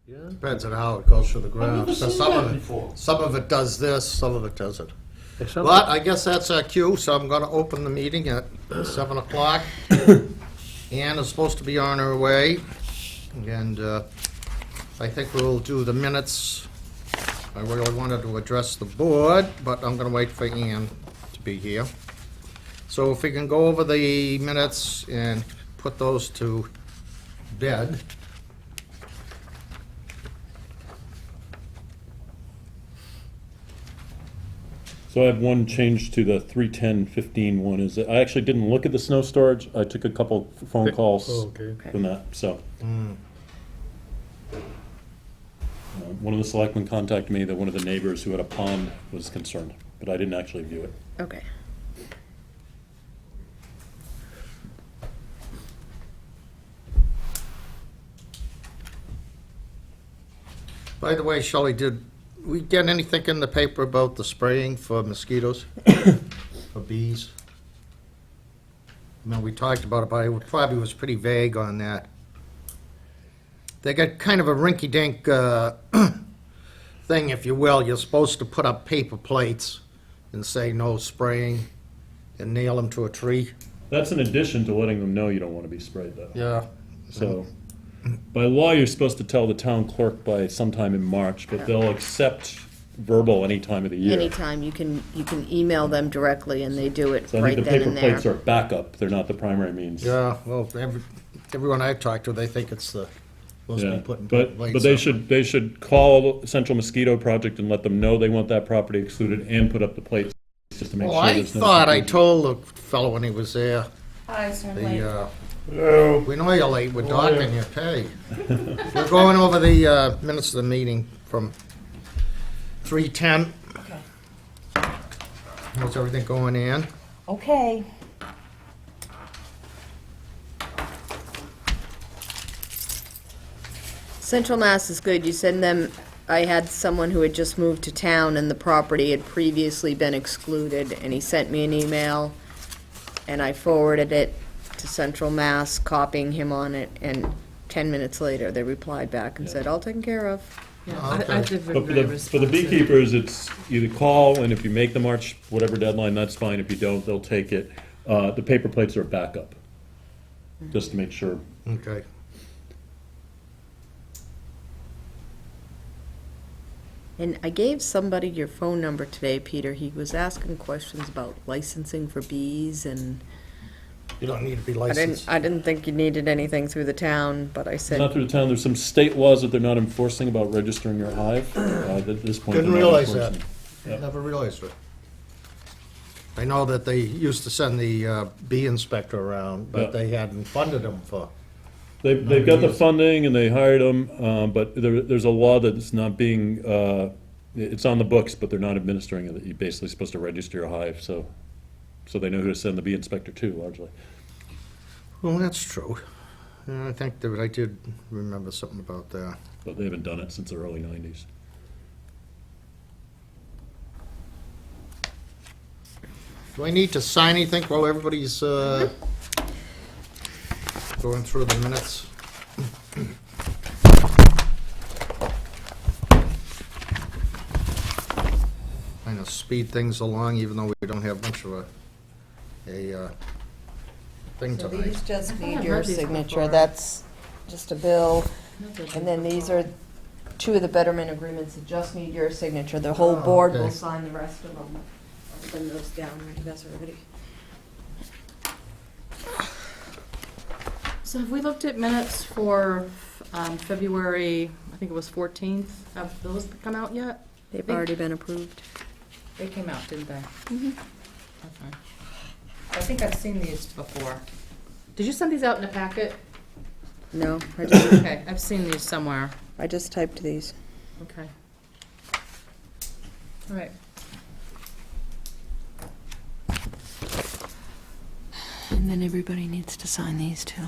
Yeah. Depends on how it goes through the I've ground. never So seen that before. some of it does this, some of it doesn't. If some- But I guess that's our cue, so I'm gonna open the meeting at 7 o'clock. Ann is supposed to be on her way, and I think we'll do the minutes. I really wanted to address the board, but I'm gonna wait for Ann to be here. So if we can go over the minutes and put those to bed. So I have one change to the 310-15 one. Is that I actually didn't look at the snow storage. I took a couple phone calls Okay. from that, so. One of the selectmen contacted me that one of the neighbors who had a pond was concerned, but I didn't actually view it. Okay. By the way, Shelley, did we get anything in the paper about the spraying for mosquitoes? For bees? I mean, we talked about it, but it probably was pretty vague on that. They got kind of a rinky-dink thing, if you will. You're supposed to put up paper plates and say no spraying and nail them to a tree. That's in addition to letting them know you don't want to be sprayed, though. Yeah. So, by law, you're supposed to tell the town clerk by sometime in March, but they'll accept verbal any time of the year. Anytime, you can email them directly and they do it So I right think the then paper and there. plates are backup, they're not the primary means. Yeah, well, everyone I've talked to, they think it's supposed to Yeah, be putting paper but plates they up. they should call Central Mosquito Project and let them know they want that property excluded and put up the plates just to make Well, sure I there's no thought I confusion. told the fellow when he was there, Hi, sir. Late. we know you're late, we're docking your pay. We're going over the minutes of the meeting from 3:10. Okay. How's everything going, Ann? Okay. Central Mass is good. You send them, I had someone who had just moved to town and the property had previously been excluded, and he sent me an email, and I forwarded it to Central Mass, copying him on it, and 10 minutes later, they replied back and said, all taken care of. Okay. But for the beekeepers, it's either call, and if you make the March, whatever deadline, that's fine. If you don't, they'll take it. The paper plates are a backup, just to make sure. Okay. And I gave somebody your phone number today, Peter. He was asking questions about licensing for bees, and You don't need to be I licensed. didn't think you needed anything through the town, but I said, Not through the town, there's some state laws that they're not enforcing about registering your hive. At this point, Didn't they're not realize that. enforcing. Yep. Never realized it. I know that they used to send the bee inspector around, Yeah. but they hadn't funded them for, They've got the funding and they hired them, but there's a law that's not being, it's on the books, but they're not administering it. You're basically supposed to register your hive, so they know who to send the bee inspector to, largely. well, that's true. I think that I did remember something about that. But they haven't done it since the early 90s. Do I need to sign anything while everybody's going through the minutes? Kind of speed things along, even though we don't have much of a thing so tonight. these just I need have your read these signature. before. That's just a bill. And then these are two of the betterment agreements that just need your signature. The whole Oh, board okay. will sign the rest of them. I'll send those down, right? That's everybody. So have we looked at minutes for February, I think it was 14th? Have those come out yet? They've already been approved. They came out, didn't they? Okay. I think I've seen these before. Did you send these out in a packet? No, I just, Okay, I've seen these somewhere. I just typed these. Okay. All right. And then everybody needs to sign these too.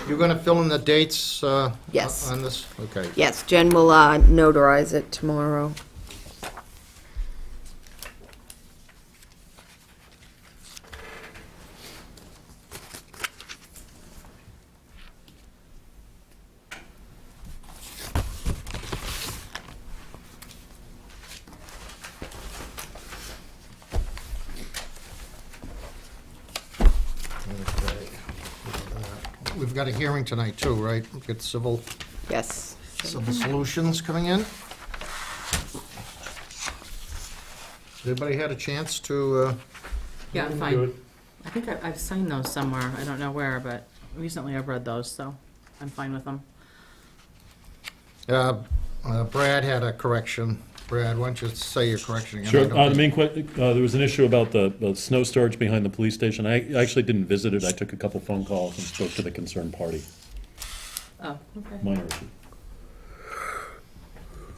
You're gonna fill in the dates Yes. on this? Okay. Yes, Jen will notarize it tomorrow. got a hearing tonight too, right? Get civil Yes. solutions coming in. Everybody had a chance to, Yeah, I'm fine. I think I've signed those somewhere. I don't know where, but recently I've read those, so I'm fine with them. Brad had a correction. Brad, why don't you say your correction again? I Sure, don't the think- main there was an issue about the snow storage behind the police station. I actually didn't visit it, I took a couple phone calls and spoke to the concerned party, Oh, okay. minor issue.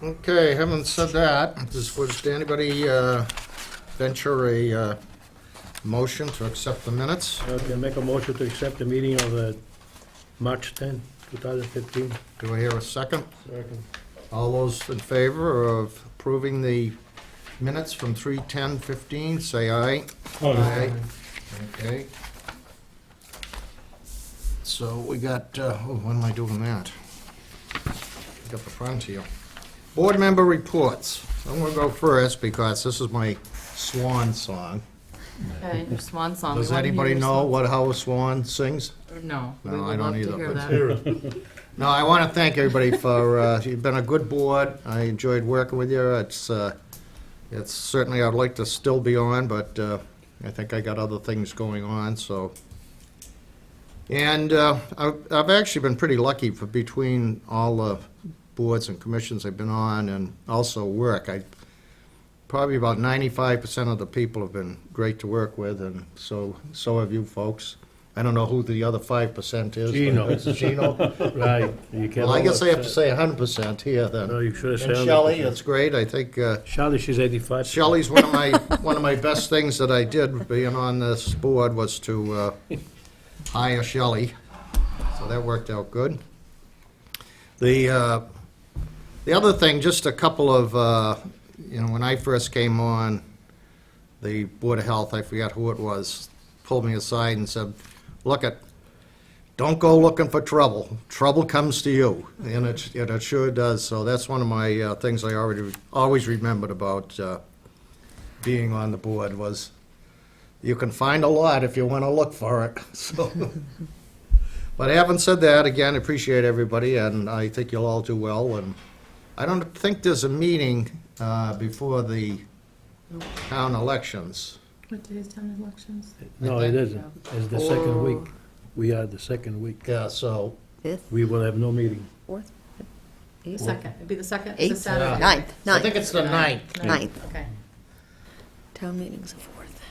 Okay, having said that, would anybody venture a motion to accept the minutes? Okay, make a motion to accept the meeting of March 10, 2015. Do I hear a second? Second. All those in favor of approving the minutes from 3:10:15, say aye. Aye. Okay. So we got, when am I doing that? Got the front here. Board member reports. I'm gonna go first because this is my swan song. Okay, your swan song. We Does wanna hear anybody your know swan- how a swan sings? No. No, we I would don't love to either, hear but- that. No, I want to thank everybody for, you've been a good board. I enjoyed working with you. It's certainly, I'd like to still be on, but I think I got other things going on, so. And I've actually been pretty lucky for between all the boards and commissions I've been on and also work. Probably about 95% of the people have been great to work with, and so have you folks. I don't know who the other 5% is. but Gino. it's Gino. Right. You can't Well, I guess I have to almost say 100% here then. No, you should have said And 100%. Shelley, it's great. I think Shelley, she's 85. Shelley's one of my best things that I did being on this board was to hire Shelley. So that worked out good. The other thing, just a couple of, when I first came on the Board of Health, I forgot who it was, pulled me aside and said, don't go looking for trouble. Trouble comes to you, and it sure does. So that's one of my things I always remembered about being on the board was you can find a lot if you want to look for it. So, but having said that, again, appreciate everybody, and I think you'll all do well. And I don't think there's a meeting before the town elections. What day is town elections? No, it isn't. It's the second week. We are the second week. Yeah, so Fifth, We will have no meeting. fourth, eighth, Second, it'd be the second, it's a eighth, Saturday. ninth, I think it's the 9th. Ninth. Okay. Town meeting's the fourth.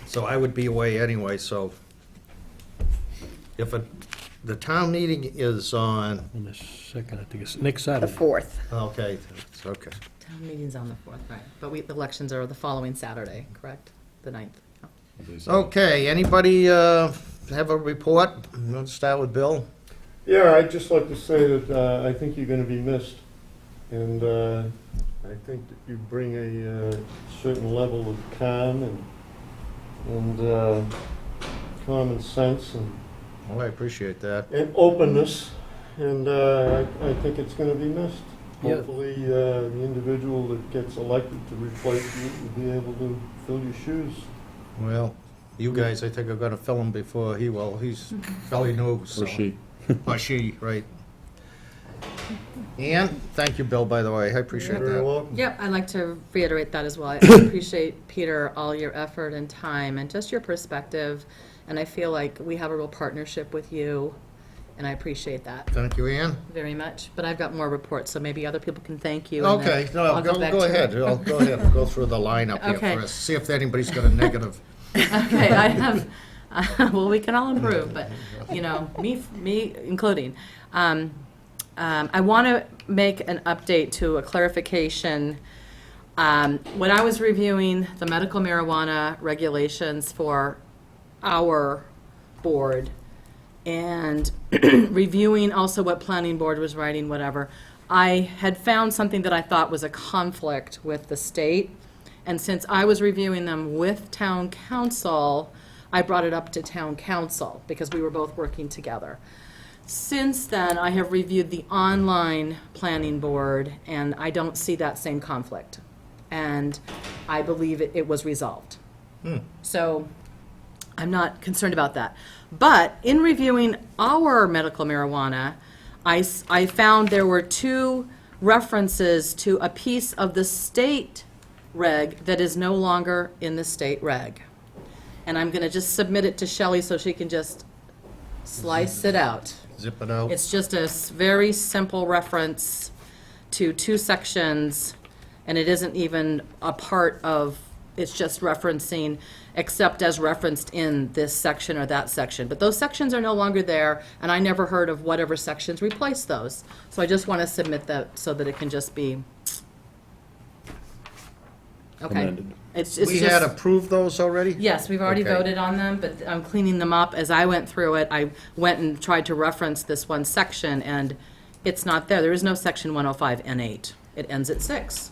So I would be away anyway, so if the town meeting is on, On the second, I think it's next The Saturday. fourth. okay, it's okay. Town meeting's on the 4th, right. But the elections are the following Saturday, correct? The 9th. Oh. I believe so. Okay, anybody have a report? Let's start with Bill. Yeah, I'd just like to say that I think you're going to be missed, and I think that you bring a certain level of calm and common sense Well, I appreciate that. and openness, and I think it's going to be missed. Yeah. Hopefully, the individual that gets elected to replace you will be able to fill your shoes. Well, you guys, I think, are gonna fill him before he will. He's fairly new, so. Or she. Or she, right. And, thank you, Bill, by the way. I appreciate You're very that. welcome. Yep, I'd like to reiterate that as well. I appreciate, Peter, all your effort and time and just your perspective. And I feel like we have a real partnership with you, and I appreciate that Thank you, Ann. very much. But I've got more reports, so maybe other people can thank you. and then Okay, no, I'll go back go to- ahead. I'll go ahead and go through the lineup here Okay. first. See if anybody's got a negative. Okay, I have, well, we can all improve, but, me including. I want to make an update to a clarification. When I was reviewing the medical marijuana regulations for our board and reviewing also what planning board was writing, whatever, I had found something that I thought was a conflict with the state. And since I was reviewing them with town council, I brought it up to town council because we were both working together. Since then, I have reviewed the online planning board, and I don't see that same conflict. And I believe it was resolved. So I'm not concerned about that. But in reviewing our medical marijuana, I found there were 2 references to a piece of the state reg that is no longer in the state reg. And I'm going to just submit it to Shelley so she can just slice it out. Zip it out. It's just a very simple reference to 2 sections, and it isn't even a part of, it's just referencing, except as referenced in this section or that section. But those sections are no longer there, and I never heard of whatever sections replaced those. So I just want to submit that so that it can just be, okay. Amended. It's We just- had approved those already? Yes, we've already Okay. voted on them, but I'm cleaning them up. As I went through it, I went and tried to reference this one section, and it's not there. There is no section 105 N8. It ends at 6.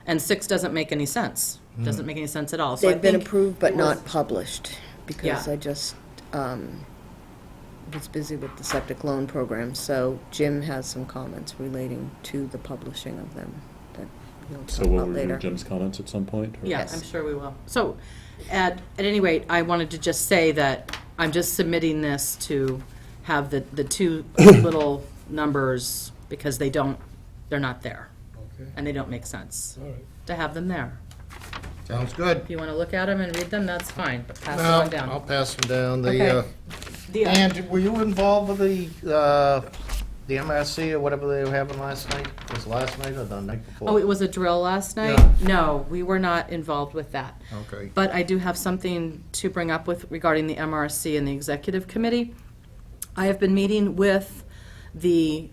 And 6 doesn't make any sense. Doesn't make any sense at all. So I They've been think approved but it was- not published, because Yeah. I just was busy with the septic loan program, so Jim has some comments relating to the publishing of them that he'll So talk we'll about review later. Jim's comments at some point? or- Yeah, Yes. I'm sure we will. So, at any rate, I wanted to just say that I'm just submitting this to have the 2 little numbers, because they're not there. Okay. And they don't make sense All right. to have them there. Sounds good. If you want to look at them and read them, that's fine, but pass them No, on down. I'll pass them down. Okay. And were you involved with the MRC or whatever they were having last night? Was it last night or the night before? Oh, it was a drill last night? Yeah. No, we were not involved with that. Okay. But I do have something to bring up with regarding the MRC and the executive committee. I have been meeting with the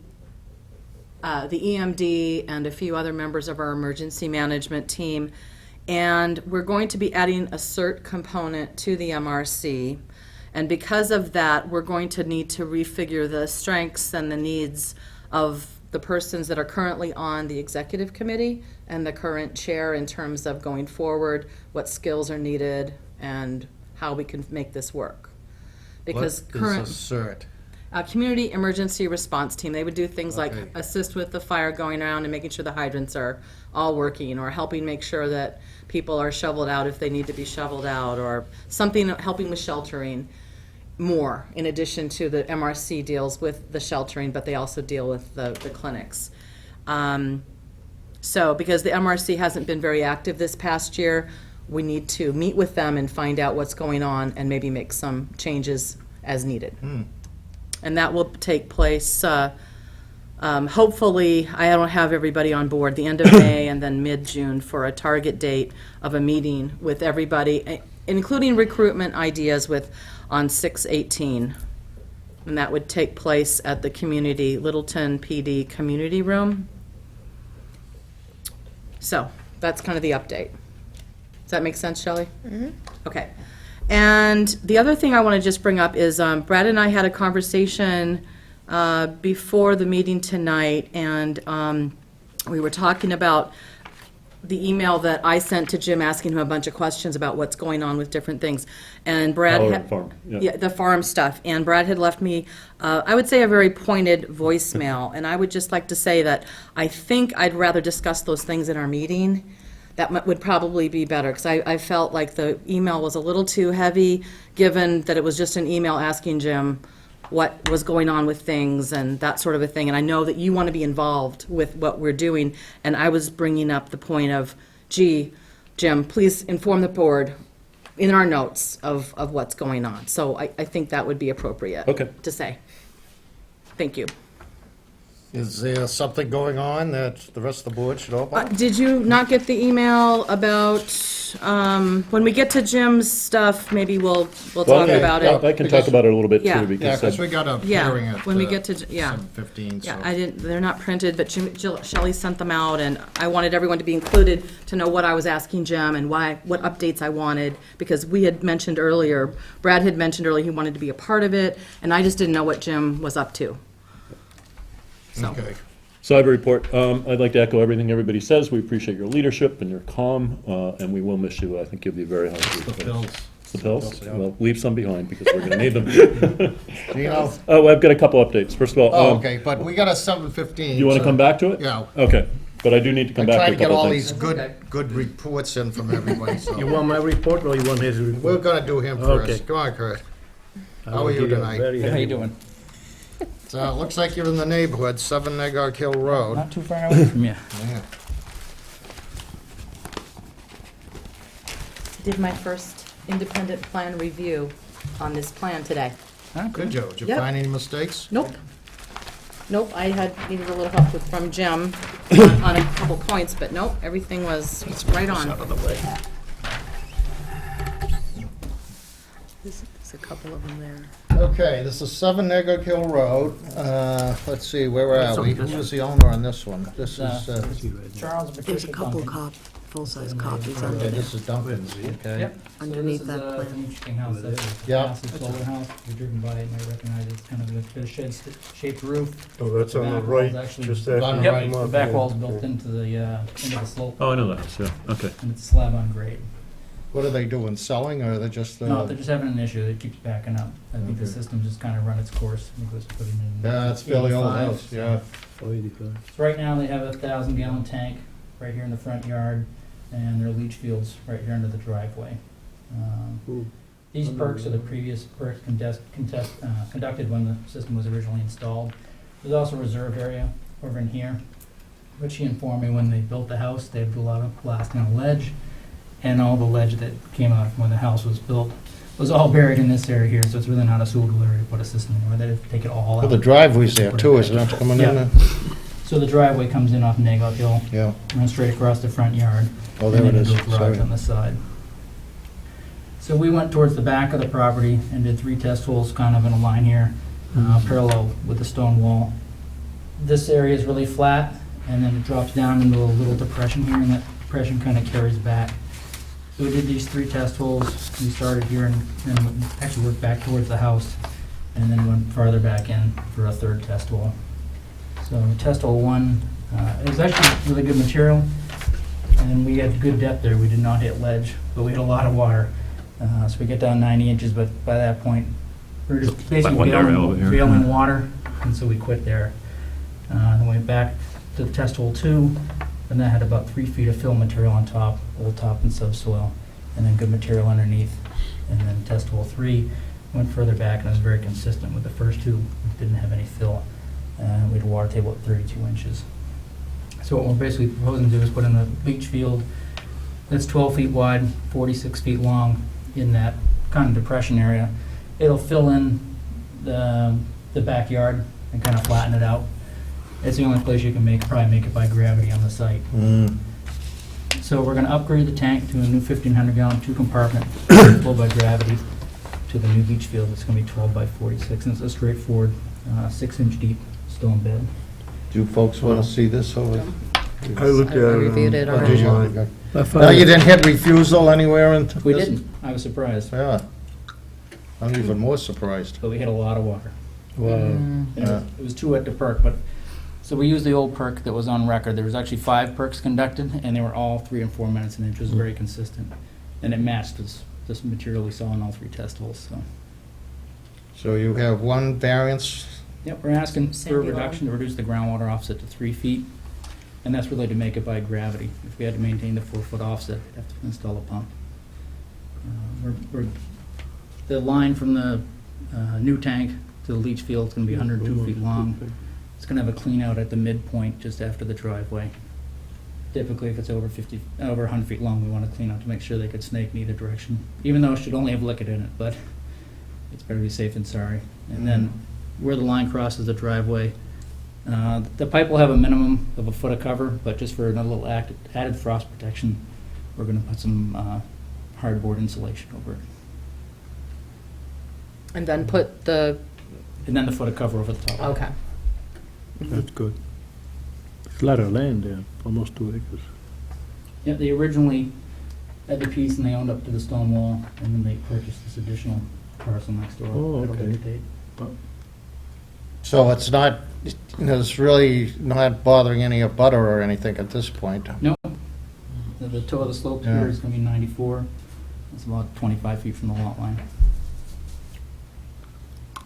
EMD and a few other members of our emergency management team, and we're going to be adding a CERT component to the MRC. And because of that, we're going to need to refigure the strengths and the needs of the persons that are currently on the executive committee and the current chair in terms of going forward, what skills are needed, and how we can make this work. Because current. What is a CERT? Community Emergency Response Team. They would do things like Okay. assist with the fire going around and making sure the hydrants are all working, or helping make sure that people are shoveled out if they need to be shoveled out, or something, helping with sheltering more, in addition to the MRC deals with the sheltering, but they also deal with the clinics. So, because the MRC hasn't been very active this past year, we need to meet with them and find out what's going on and maybe make some changes as needed. And that will take place, hopefully, I don't have everybody on board, the end of May and then mid-June for a target date of a meeting with everybody, including recruitment ideas on 6/18. And that would take place at the community, Littleton PD Community Room. So, that's kind of the update. Does that make sense, Shelley? Mm-hmm. Okay. And the other thing I want to just bring up is Brad and I had a conversation before the meeting tonight, and we were talking about the email that I sent to Jim asking him a bunch of questions about what's going on with different things. And Brad Our had, farm, yeah. yeah, the farm stuff. And Brad had left me, I would say, a very pointed voicemail. And I would just like to say that I think I'd rather discuss those things in our meeting. That would probably be better, because I felt like the email was a little too heavy, given that it was just an email asking Jim what was going on with things and that sort of a thing. And I know that you want to be involved with what we're doing. And I was bringing up the point of, gee, Jim, please inform the board in our notes of what's going on. So I think that would be appropriate Okay. to say. Thank you. Is there something going on that the rest of the board should know about? Did you not get the email about, when we get to Jim's stuff, maybe we'll talk Well, about I it. can talk about it a little bit Yeah. too, Yeah, because because we got a Yeah, hearing at when we get to, yeah. 7:15, so. Yeah, I didn't, they're not printed, but Shelley sent them out, and I wanted everyone to be included to know what I was asking Jim and what updates I wanted, because we had mentioned earlier, Brad had mentioned earlier he wanted to be a part of it, and I just didn't know what Jim was up to. So, Okay. So I have a report. I'd like to echo everything everybody says. We appreciate your leadership and your calm, and we will miss you. I think you'll be very hard to The replace. bills. The pills? Yeah. Well, leave some behind, because we're gonna need them. Gino? Oh, I've got a couple updates. First of all, Oh, okay, but we got a 7:15. you wanna so- come back to it? Yeah. Okay. but I do need to I come back try to to a get couple all of these things. That's okay. good reports in from everybody, You so. want my report or you want his We're report? gonna do him Okay. first. Go on, Kurt. I How will are you give a tonight? very How you heavy doing? So, it looks like you're in the neighborhood, 7 Nagog Hill Road. Not too far away from you. Yeah. Did my first independent plan review on this plan today. Good, Joe. Did you Yep. find any mistakes? Nope. Nope, I had needed a little help from Jim on a couple points, but nope, everything was right on. There's a couple of them there. Okay, this is 7 Nagog Hill Road. Let's see, where are we? Who was the owner on this one? This is, Charles and There's a Patricia couple Duncan. full-size copies okay, under there. this is Duncan's, okay? Yep. Underneath that So this is plan. an interesting house. That's a Yeah. massive solar house. If you're driven by it, you might recognize it. It's kind of a shaped roof. Oh, that's on the Back wall's right, actually- just On after the you right. come The up. back yeah. wall's built into the slope, Oh, I know that house, yeah, okay. and it's slab on grade. What are they doing, selling, or are they just? No, they're just having an issue. It keeps backing up. I think the Okay. system just kind of run its course. I think it was put in. Yeah, it's fairly old 85. house, yeah. Oh, 85. So right now, they have a 1,000-gallon tank right here in the front yard, and their leach fields right here under the driveway. Ooh. These perks are the previous perks conducted when the system was originally installed. There's also a reserve area over in here, which he informed me when they built the house, they had a lot of blasting on ledge, and all the ledge that came out from when the house was built was all buried in this area here, so it's really not a suitable area to put a system in, where they had to take it all Well, out. the driveway's there too, is it not coming in Yeah. there? So the driveway comes in off Nagog Hill, Yeah, runs straight across the front yard. oh, there it And is, then into a garage sorry. on the side. So we went towards the back of the property and did 3 test holes kind of in a line here, parallel with the stone wall. This area is really flat, and then it drops down into a little depression here, and that depression kind of carries back. So we did these 3 test holes. We started here and actually worked back towards the house, and then went farther back in for a 3rd test hole. So test hole 1, it was actually really good material, and we had good depth there. We did not hit ledge, but we hit a lot of water. So we get down 90 inches, but by that point, we were just basically one area over here. bailing water, and so we quit there. Then went back to test hole 2, and that had about 3 feet of fill material on top, old top and subsoil, and then good material underneath. And then test hole 3 went further back, and it was very consistent with the first 2. It didn't have any fill. We had a water table at 32 inches. So what we're basically proposing to do is put in a leach field that's 12 feet wide, 46 feet long in that kind of depression area. It'll fill in the backyard and kind of flatten it out. It's the only place you can probably make it by gravity on the site. So we're gonna upgrade the tank to a new 1,500-gallon 2-compartment flow by gravity to the new leach field. It's gonna be 12 by 46, and it's a straightforward 6-inch deep stone bed. Do you folks want to see this over? I looked at it. I reviewed it on- Oh, already. did you? online. Okay. I No, found you it. didn't hit refusal anywhere in? We this? didn't. I was surprised, Yeah. I'm even more surprised. but we hit a lot of water. Wow. And it was 2 at the perk, but, so we used the old perk that was on record. There was actually 5 perks conducted, and they were all 3 and 4 minutes an inch. It was very consistent. And it matched this material we saw in all 3 test holes, so. So you have one variance, Yep, we're asking for a Sandy reduction to reduce the groundwater offset to 3 feet, and that's really to make it by gravity. If we had to maintain the 4-foot offset, we'd have to install a pump. The line from the new tank to the leach field is gonna be 102 feet long. It's gonna have a clean out at the midpoint just after the driveway. Typically, if it's over 100 feet long, we want to clean out to make sure they could snake in either direction, even though it should only have liquid in it, but it's better to be safe than sorry. And then where the line crosses the driveway, the pipe will have a minimum of a foot of cover, but just for another little added frost protection, we're gonna put some hardboard insulation over it. And then put the, And then the foot of cover over the top. okay. That's good. It's a lot of land there, almost 2 acres. Yeah, they originally had the piece and they owned up to the stone wall, and then they purchased this additional parcel next door. Oh, at a okay. later date. so it's not, it's really not bothering any of butter or anything at this point. No, the toe of the slope Yeah. here is gonna be 94. It's about 25 feet from the lot line.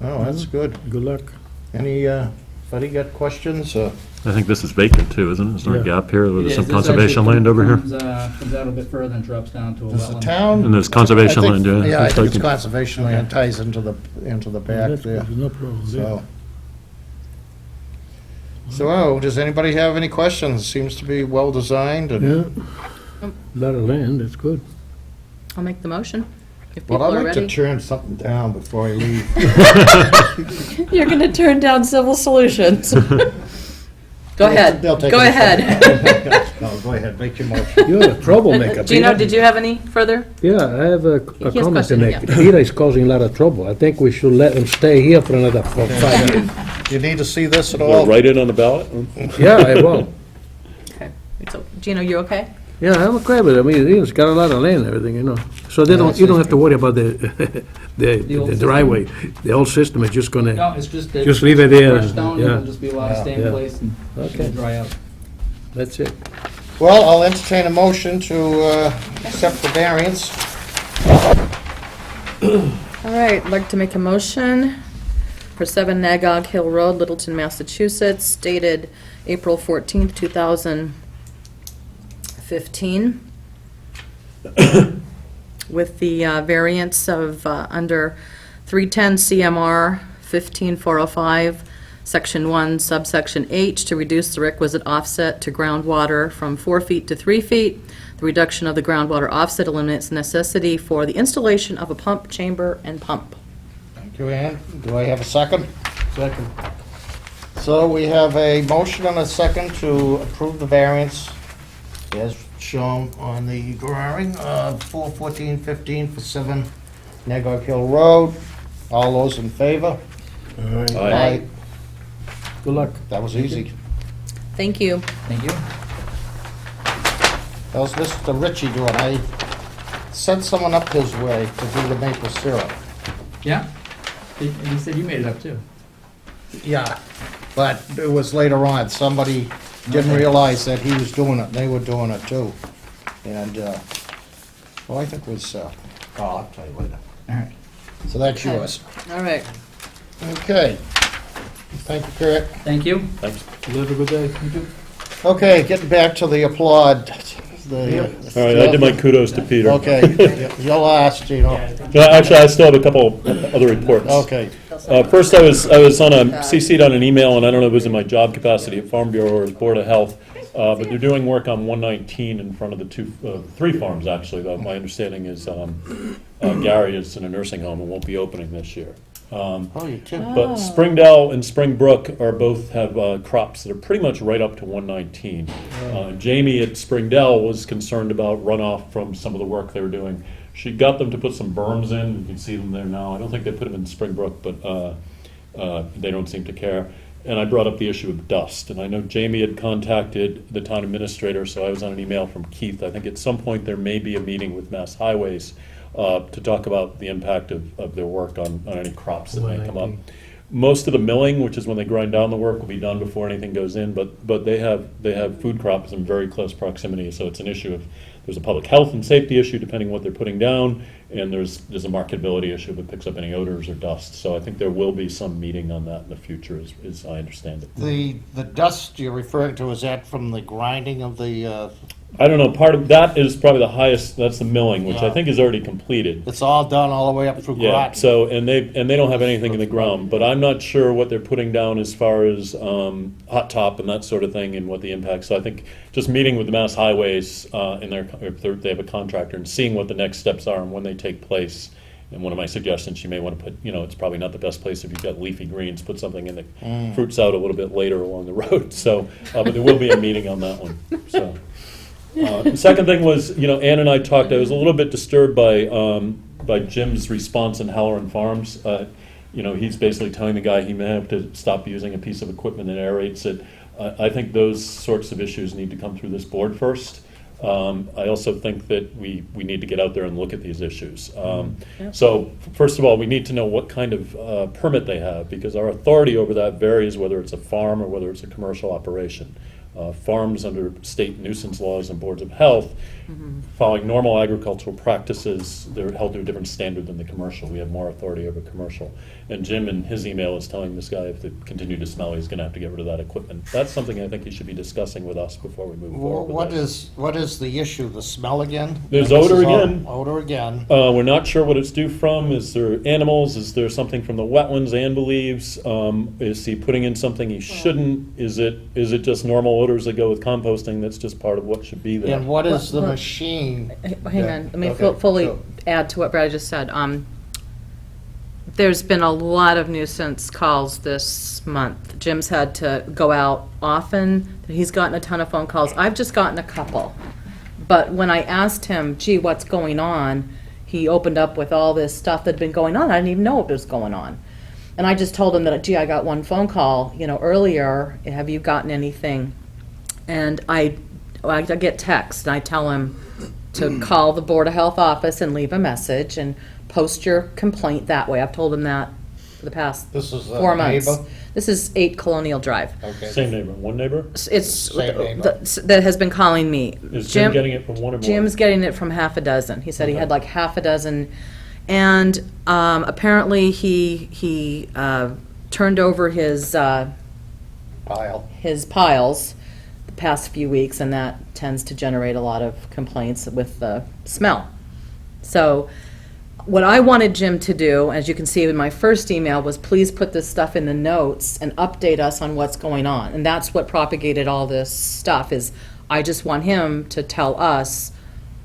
Oh, that's good. Good luck. Any Anybody got questions? I think this is vacant too, isn't it? Is there a Yeah. gap here? There's Yes, some this conservation actually land over here? Comes out a bit further and drops down to a Does the wetland. town? And there's conservation I land, think- yeah. Yeah, I Looks think like it's it. conservation land ties into the back That's there. good, no problem there. So, does anybody have any questions? Seems to be well-designed and, Yeah, lot of land, that's good. I'll make the motion, if people well, are I'd like to ready. turn something down before I leave. You're gonna turn down Civil Solutions. Go ahead, They'll take go it. ahead. No, go ahead, make your motion. You're a troublemaker, Gino, Peter. did you have any further? Yeah, I have a He has comment to question, make. Peter is causing a lot of trouble. I think we should let him stay here for another 5 years. Do you need to see this at Want all? to write it on the ballot? Yeah, I will. Okay. Gino, you okay? Yeah, I'm okay with it. I mean, he's got a lot of land and everything, you know. So they don't, you don't have to worry about the old the system? driveway. The old system is just gonna, No, it's just that. just leave it there. Crushed down, Yeah, it'll just be allowed to stay in Yeah. place and Okay. it'll dry out. that's it. Well, I'll entertain a motion to accept the variance. All right, I'd like to make a motion for 7 Nagog Hill Road, Littleton, Massachusetts, dated April 14th, 2015, with the variance of under 310 CMR 15405, Section 1, subsection H, to reduce the requisite offset to groundwater from 4 feet to 3 feet. The reduction of the groundwater offset eliminates necessity for the installation of a pump chamber and pump. Thank you, Ann. Do I have a second? Second. So we have a motion and a second to approve the variance as shown on the drawing of 4/14/15 for 7 Nagog Hill Road. All those in favor? All right, Aye. good luck. That was easy. Thank you. Thank you. How's Mr. Ritchie doing? I sent someone up his way to do the maple syrup. Yeah? He said you made it up too. Yeah, but it was later on. Somebody didn't Okay. realize that he was doing it, they were doing it too. And, well, I think it was, oh, I'll tell you later. All right. So that's Okay. yours. All right. Okay. Thank you, Kurt. Thank you. Thanks. You have a good day. Okay, getting back to the applaud. All right, I did my kudos to Peter. Okay, you're last, you know. Actually, I still have a couple other reports. Okay. First, I was CC'd on an email, and I don't know if it was in my job capacity at Farm Bureau or as Board of Health, but they're doing work on 119 in front of the three farms, actually, though. My understanding is Gary is in a nursing home and won't be opening this year. Oh, you too. But Springdale and Springbrook are both have crops that are pretty much right up to 119. Jamie at Springdale was concerned about runoff from some of the work they were doing. She got them to put some berms in. You can see them there now. I don't think they put them in Springbrook, but they don't seem to care. And I brought up the issue of dust. And I know Jamie had contacted the town administrator, so I was on an email from Keith. I think at some point there may be a meeting with Mass Highways to talk about the impact of their work on any crops that may come up. 119. Most of the milling, which is when they grind down the work, will be done before anything goes in, but they have food crops in very close proximity, so it's an issue of, there's a public health and safety issue depending what they're putting down, and there's a marketability issue if it picks up any odors or dust. So I think there will be some meeting on that in the future, as I understand it. The dust you're referring to, is that from the grinding of the, I don't know, part of that is probably the highest, that's the milling, which I Yeah. think is already completed. it's all done all the way up through Yeah, Groton? so, and they don't have anything in the ground, but I'm not sure what they're putting down as far as hot top and that sort of thing and what the impact. So I think just meeting with the Mass Highways in if they have a contractor and seeing what the next steps are and when they take place. And one of my suggestions, you may want to put, it's probably not the best place if you've got leafy greens, put something in that fruits out a little bit later along the road. So, but there will be a meeting on that one, so. The second thing was, Ann and I talked, I was a little bit disturbed by Jim's response in Halloran Farms. He's basically telling the guy he may have to stop using a piece of equipment that aerates it. I think those sorts of issues need to come through this board first. I also think that we need to get out there and look at these issues. So, first of all, we need to know what kind of permit they have, because our authority over that varies whether it's a farm or whether it's a commercial operation. farms under state nuisance laws and boards of health, following normal agricultural practices, they're held to a different standard than the commercial. We have more authority over commercial. And Jim, in his email, is telling this guy if they continue to smell, he's gonna have to get rid of that equipment. That's something I think he should be discussing with us before we move forward with that. What is the issue? The smell again? There's This is odor all- again. Odor again. We're not sure what it's due from. Is there animals? Is there something from the wetlands Ann believes? Is he putting in something he shouldn't? Is it just normal odors that go with composting that's just part of what should be there? And what is the Well, machine? Hang on, let me Okay, fully so- add to what Brad just said. There's been a lot of nuisance calls this month. Jim's had to go out often. He's gotten a ton of phone calls. I've just gotten a couple. But when I asked him, gee, what's going on? He opened up with all this stuff that'd been going on. I didn't even know what was going on. And I just told him that, gee, I got one phone call, earlier. Have you gotten anything? And I get text, and I tell him to call the Board of Health office and leave a message and post your complaint that way. I've told him that for the past This is a 4 months. neighbor? This is 8 Colonial Drive. Okay. Same neighbor, one neighbor? It's Same neighbor. that has been calling me. Is Jim getting it from one or more? Jim's getting it from half a dozen. He said he had like half a dozen. And apparently he turned over his Pile. piles the past few weeks, and that tends to generate a lot of complaints with the smell. So what I wanted Jim to do, as you can see in my first email, was please put this stuff in the notes and update us on what's going on. And that's what propagated all this stuff, is I just want him to tell us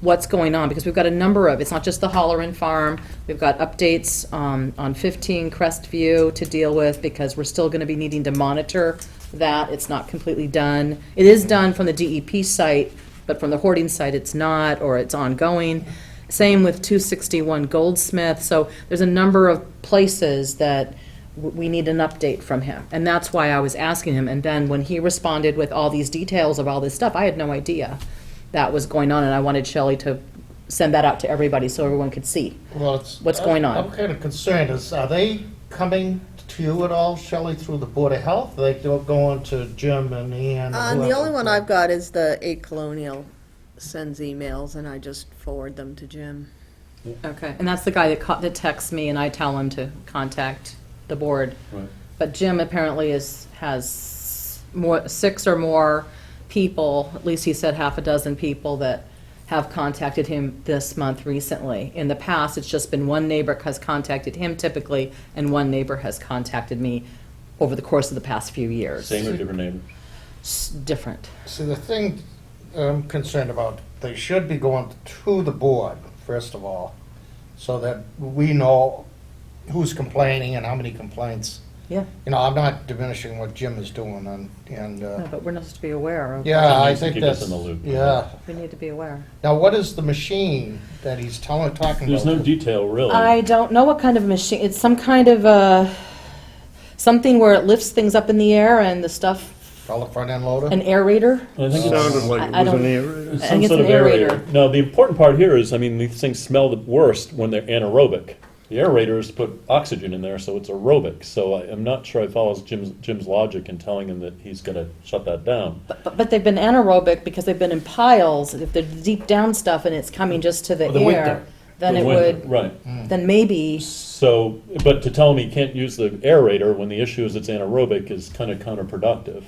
what's going on, because we've got a number of, it's not just the Holleran Farm, we've got updates on 15 Crestview to deal with, because we're still gonna be needing to monitor that. It's not completely done. It is done from the DEP site, but from the hoarding site, it's not, or it's ongoing. Same with 261 Goldsmith. So there's a number of places that we need an update from him. And that's why I was asking him. And then when he responded with all these details of all this stuff, I had no idea that was going on. And I wanted Shelley to send that out to everybody so everyone could see. Well, it's. What's going on? I'm kind of concerned, are they coming to you at all, Shelley, through the Board of Health? Are they going to Jim and Ian? and The whoever? only one I've got is the 8 Colonial sends emails, and I just forward them to Jim. Okay. And that's the guy that texts me, and I tell him to contact the board. Right. But Jim apparently has 6 or more people, at least he said half a dozen people, that have contacted him this month recently. In the past, it's just been one neighbor has contacted him typically, and one neighbor has contacted me over the course of the past few years. Same or different neighbor? Different. See, the thing I'm concerned about, they should be going to the board, first of all, so that we know who's complaining and how many complaints. Yeah, I'm not diminishing what Jim is doing, and, no, but we're not supposed to be aware of. yeah, I needs to think keep us that's, in the loop. yeah. We need to be aware. Now, what is the machine that he's talking about? There's no detail, really. I don't know what kind of machine, it's some kind of, something where it lifts things up in the air and the stuff, Call it front end loader? an aerator? I think It it's sounded like I it was don't- an aerator. I some think it's sort an of aerator. aerator. No, the important part here is, these things smell the worst when they're anaerobic. The aerators put oxygen in there, so it's aerobic. So I'm not sure I follow Jim's logic in telling him that he's got to shut that down. But they've been anaerobic because they've been in piles. If they're deep down stuff and it's coming just to the The air, winter. then The it winter, would, Right. then maybe, So, but to tell him he can't use the aerator when the issue is it's anaerobic is kind of counterproductive.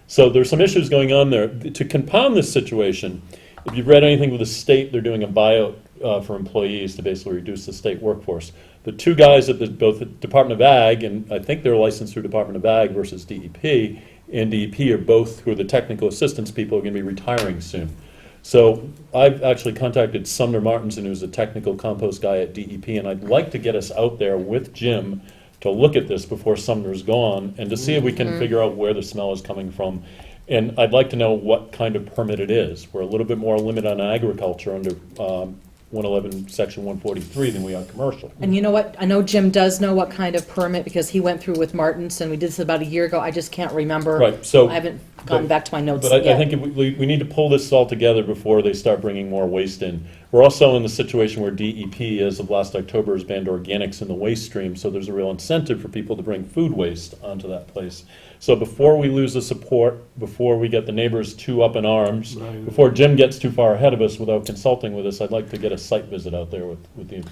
So there's some issues going on there. To compound this situation, if you've read anything with the state, they're doing a buyout for employees to basically reduce the state workforce. The two guys at both the Department of Ag, and I think they're licensed through Department of Ag versus DEP, and DEP are both, who are the technical assistance people, are going to be retiring soon. So I've actually contacted Sumner Martinson, who's a technical compost guy at DEP, and I'd like to get us out there with Jim to look at this before Sumner's gone, and to see if we can figure out where the smell is coming from. And I'd like to know what kind of permit it is. We're a little bit more limited on agriculture under 111, Section 143 than we are commercial. and you know what? I know Jim does know what kind of permit because he went through with Martinson. We did this about a year ago. I just can't remember. Right, so- I haven't gotten back to my notes But I yet. think we need to pull this all together before they start bringing more waste in. We're also in the situation where DEP, as of last October, has banned organics in the waste stream, so there's a real incentive for people to bring food waste onto that place. So before we lose the support, before we get the neighbors too up in arms, before Jim gets too far ahead of us without consulting with us, I'd like to get a site visit out there with the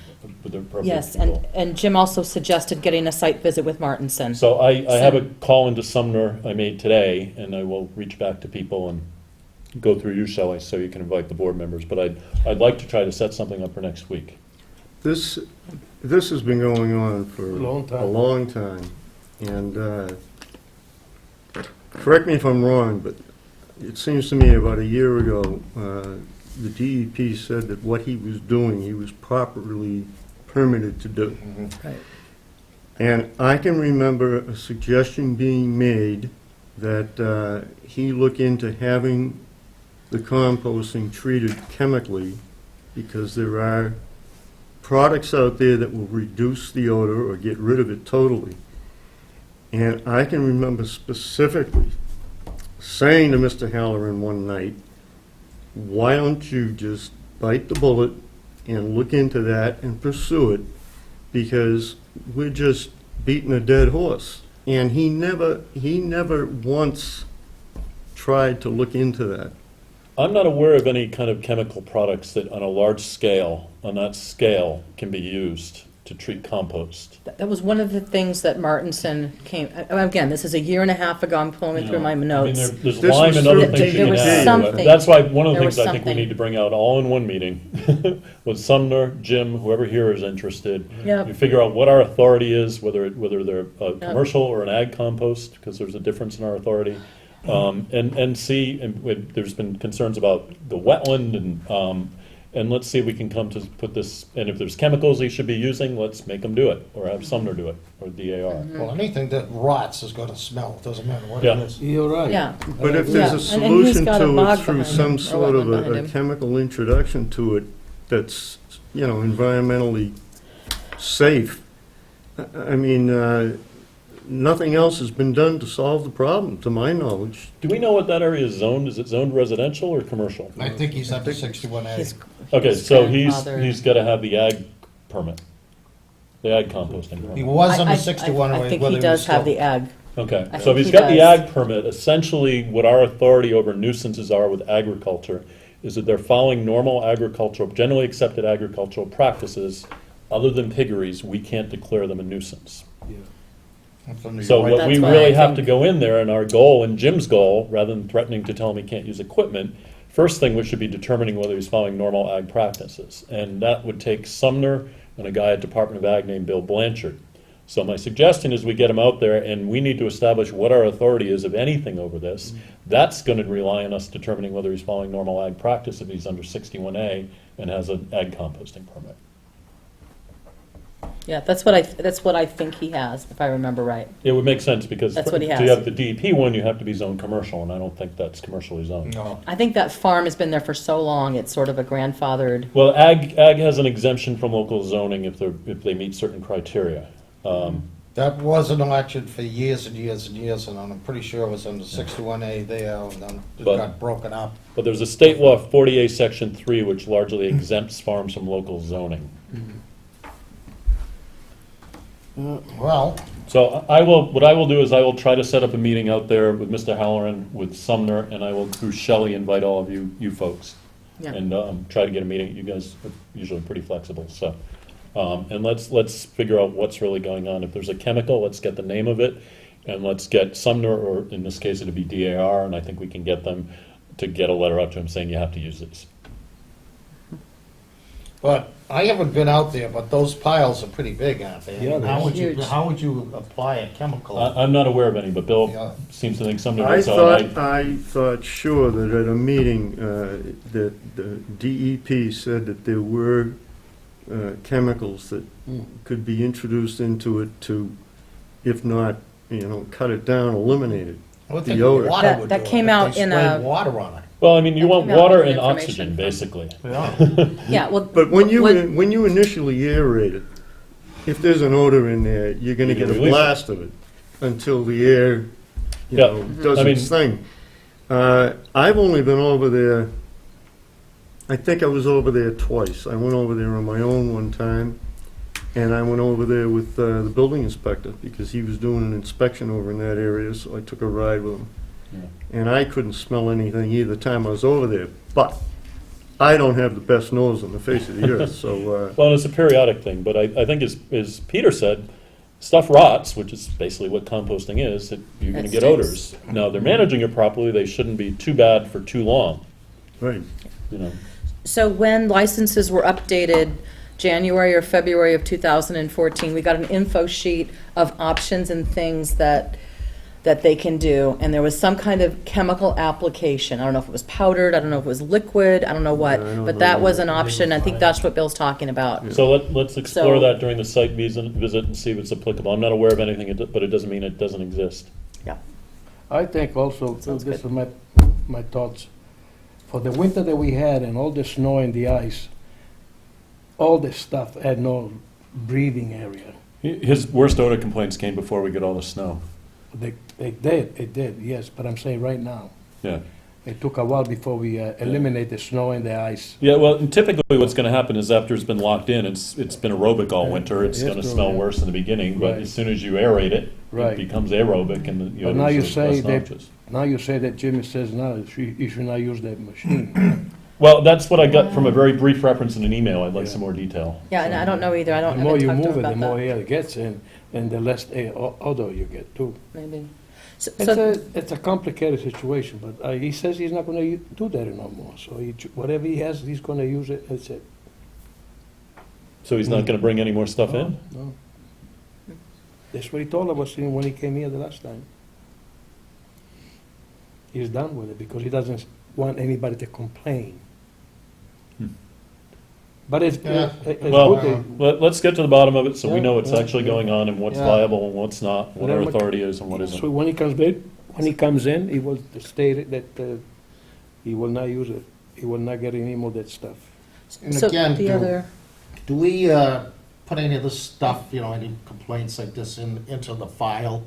appropriate Yes, people. and Jim also suggested getting a site visit with Martinson. So I have a call into Sumner I made today, and I will reach back to people and go through you, Shelley, so you can invite the board members. But I'd like to try to set something up for next week. This has been going on for Long time. a long time. And correct me if I'm wrong, but it seems to me about a year ago, the DEP said that what he was doing, he was properly permitted to do. Right. And I can remember a suggestion being made that he look into having the composting treated chemically, because there are products out there that will reduce the odor or get rid of it totally. And I can remember specifically saying to Mr. Halloran one night, why don't you just bite the bullet and look into that and pursue it, because we're just beating a dead horse. And he never once tried to look into that. I'm not aware of any kind of chemical products that on a large scale, on that scale, can be used to treat compost. That was one of the things that Martinson came, again, this is a year and a half ago, I'm pulling through my I mean, notes. there's This lime was and other through things you There can was add. something. That's why, one of the There things was I think we something. need to bring out all in one meeting, with Sumner, Jim, whoever here is interested. Yep. You figure out what our authority is, whether they're a commercial or an ag compost, because there's a difference in our authority. And see, and there's been concerns about the wetland, and let's see if we can come to put this, and if there's chemicals they should be using, let's make them do it, or have Sumner do it, or DAR. Well, anything that rots is gonna smell, doesn't matter what Yeah. it is. You're right. Yeah, But if Yeah, there's a and he's solution got a to bog it through behind some him, or sort of wetland behind a him. chemical introduction to it that's, environmentally safe, I mean, nothing else has been done to solve the problem, to my knowledge. Do we know what that area is zoned? Is it zoned residential or commercial? I think he's up to 61A. he's. Okay, he's so grandfathered. he's gotta have the ag permit, the ag composting He permit. was under I 61, I think whether he was does have still- the ag. Okay, I so think if he's he got the does. ag permit, essentially what our authority over nuisances are with agriculture is that they're following normal agricultural, generally accepted agricultural practices. Other than piggeries, we can't declare them a nuisance. That's under So your right. what we That's why really I have to think- go in there, and our goal, and Jim's goal, rather than threatening to tell him he can't use equipment, first thing we should be determining whether he's following normal ag practices. And that would take Sumner and a guy at Department of Ag named Bill Blanchard. So my suggestion is we get him out there, and we need to establish what our authority is, if anything, over this. That's gonna rely on us determining whether he's following normal ag practice, if he's under 61A and has an ag composting permit. Yeah, that's what I think he has, if I remember right. It would make sense, because That's what he to has. have the DEP one, you have to be zoned commercial, and I don't think that's commercially zoned. No. I think that farm has been there for so long, it's sort of a grandfathered, Well, ag has an exemption from local zoning if they meet certain criteria. That was an election for years and years and years, and I'm pretty sure it was under 61A there, and then it But- got broken up. But there's a state law, 40A Section 3, which largely exempts farms from local zoning. Well, So what I will do is I will try to set up a meeting out there with Mr. Halloran, with Sumner, and I will, through Shelley, invite all of you folks. Yeah. And try to get a meeting. You guys are usually pretty flexible, so. And let's figure out what's really going on. If there's a chemical, let's get the name of it, and let's get Sumner, or in this case, it'd be DAR, and I think we can get them to get a letter out to him saying you have to use these. but I haven't been out there, but those piles are pretty big, aren't they? Yeah, How would you, Huge. how would you apply a chemical? I'm not aware of any, but Bill Yeah. seems to think Sumner I does, so I thought sure that at a meeting, that the DEP said that there were chemicals that could be introduced into it to, if not, cut it down, eliminate it. I would the think odor. water That- would that do it, came if out they in sprayed a- water on it. well, I mean, you That want came out water with and information oxygen, from- basically. yeah, well. But when you, what- when you initially aerate it, if there's an odor in there, you're gonna You get a release it. blast of it until the air, Yeah, does I its mean- thing. I've only been over there, I think I was over there twice. I went over there on my own one time, and I went over there with the building inspector, because he was doing an inspection over in that area, so I took a ride with him. Yeah. And I couldn't smell anything either time I was over there, but I don't have the best nose on the face of the earth, so, Well, it's a periodic thing, but I think as Peter said, stuff rots, which is basically what composting is, that you're gonna That get stinks. odors. Now, they're managing it properly, they shouldn't be too bad for too long, right. you know. So when licenses were updated, January or February of 2014, we got an info sheet of options and things that they can do, and there was some kind of chemical application. I don't know if it was powdered, I don't know if it was liquid, I don't know what, Yeah, I don't but know that either. was an option. I think that's what Bill's talking about. So let's explore So- that during the site visit and see if it's applicable. I'm not aware of anything, but it doesn't mean it doesn't exist. I think also, Sounds this good. is my thoughts, for the winter that we had and all the snow and the ice, all this stuff had no breathing area. His worst odor complaints came before we got all the snow. It did, yes, but I'm saying right now. Yeah. It took a while before we eliminate the snow and the ice. Yeah, well, and typically what's gonna happen is after it's been locked in, it's been aerobic all winter, it's Yes, gonna true, smell yeah. worse in the beginning, but Right. as soon as you aerate it, it Right. becomes aerobic and the But now you odors are say less that, noxious. now you say that Jimmy says now you should not use that machine. Well, that's what I got from a very brief reference in an email, I'd like some more detail. Yeah, and I don't know either, I The don't, more haven't you talked to move him it, the about more that, air it gets in, and the less odor you get too. maybe. So- It's a complicated situation, but he says he's not gonna do that no more, so whatever he has, he's gonna use it, that's it. So he's not gonna bring any more stuff in? No. That's what he told us when he came here the last time. He's done with it because he doesn't want anybody to complain. Hmm. But it's Yeah. Well, good. let's get to the bottom of it, so we Yeah, know what's yeah, actually yeah. going on and what's Yeah. viable and what's not, what our Whatever- authority is and what So isn't. when he comes in, he will state that he will not use it. He will not get any more of that stuff. And So again, the other, do we put any of this stuff, any complaints like this into the file?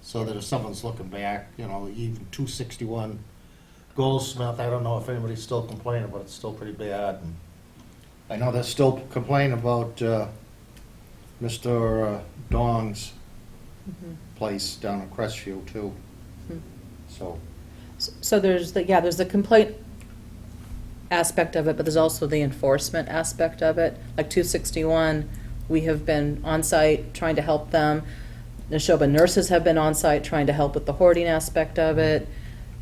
So that if someone's looking back, even 261 Goldsmith, I don't know if anybody's still complaining, but it's still pretty bad. And I know they're still complaining about Mr. Dong's place down in Crestview too. Mhm. So, there's the complaint aspect of it, but there's also the enforcement aspect of it. Like 261, we have been on site trying to help them. Neshoba nurses have been on site trying to help with the hoarding aspect of it.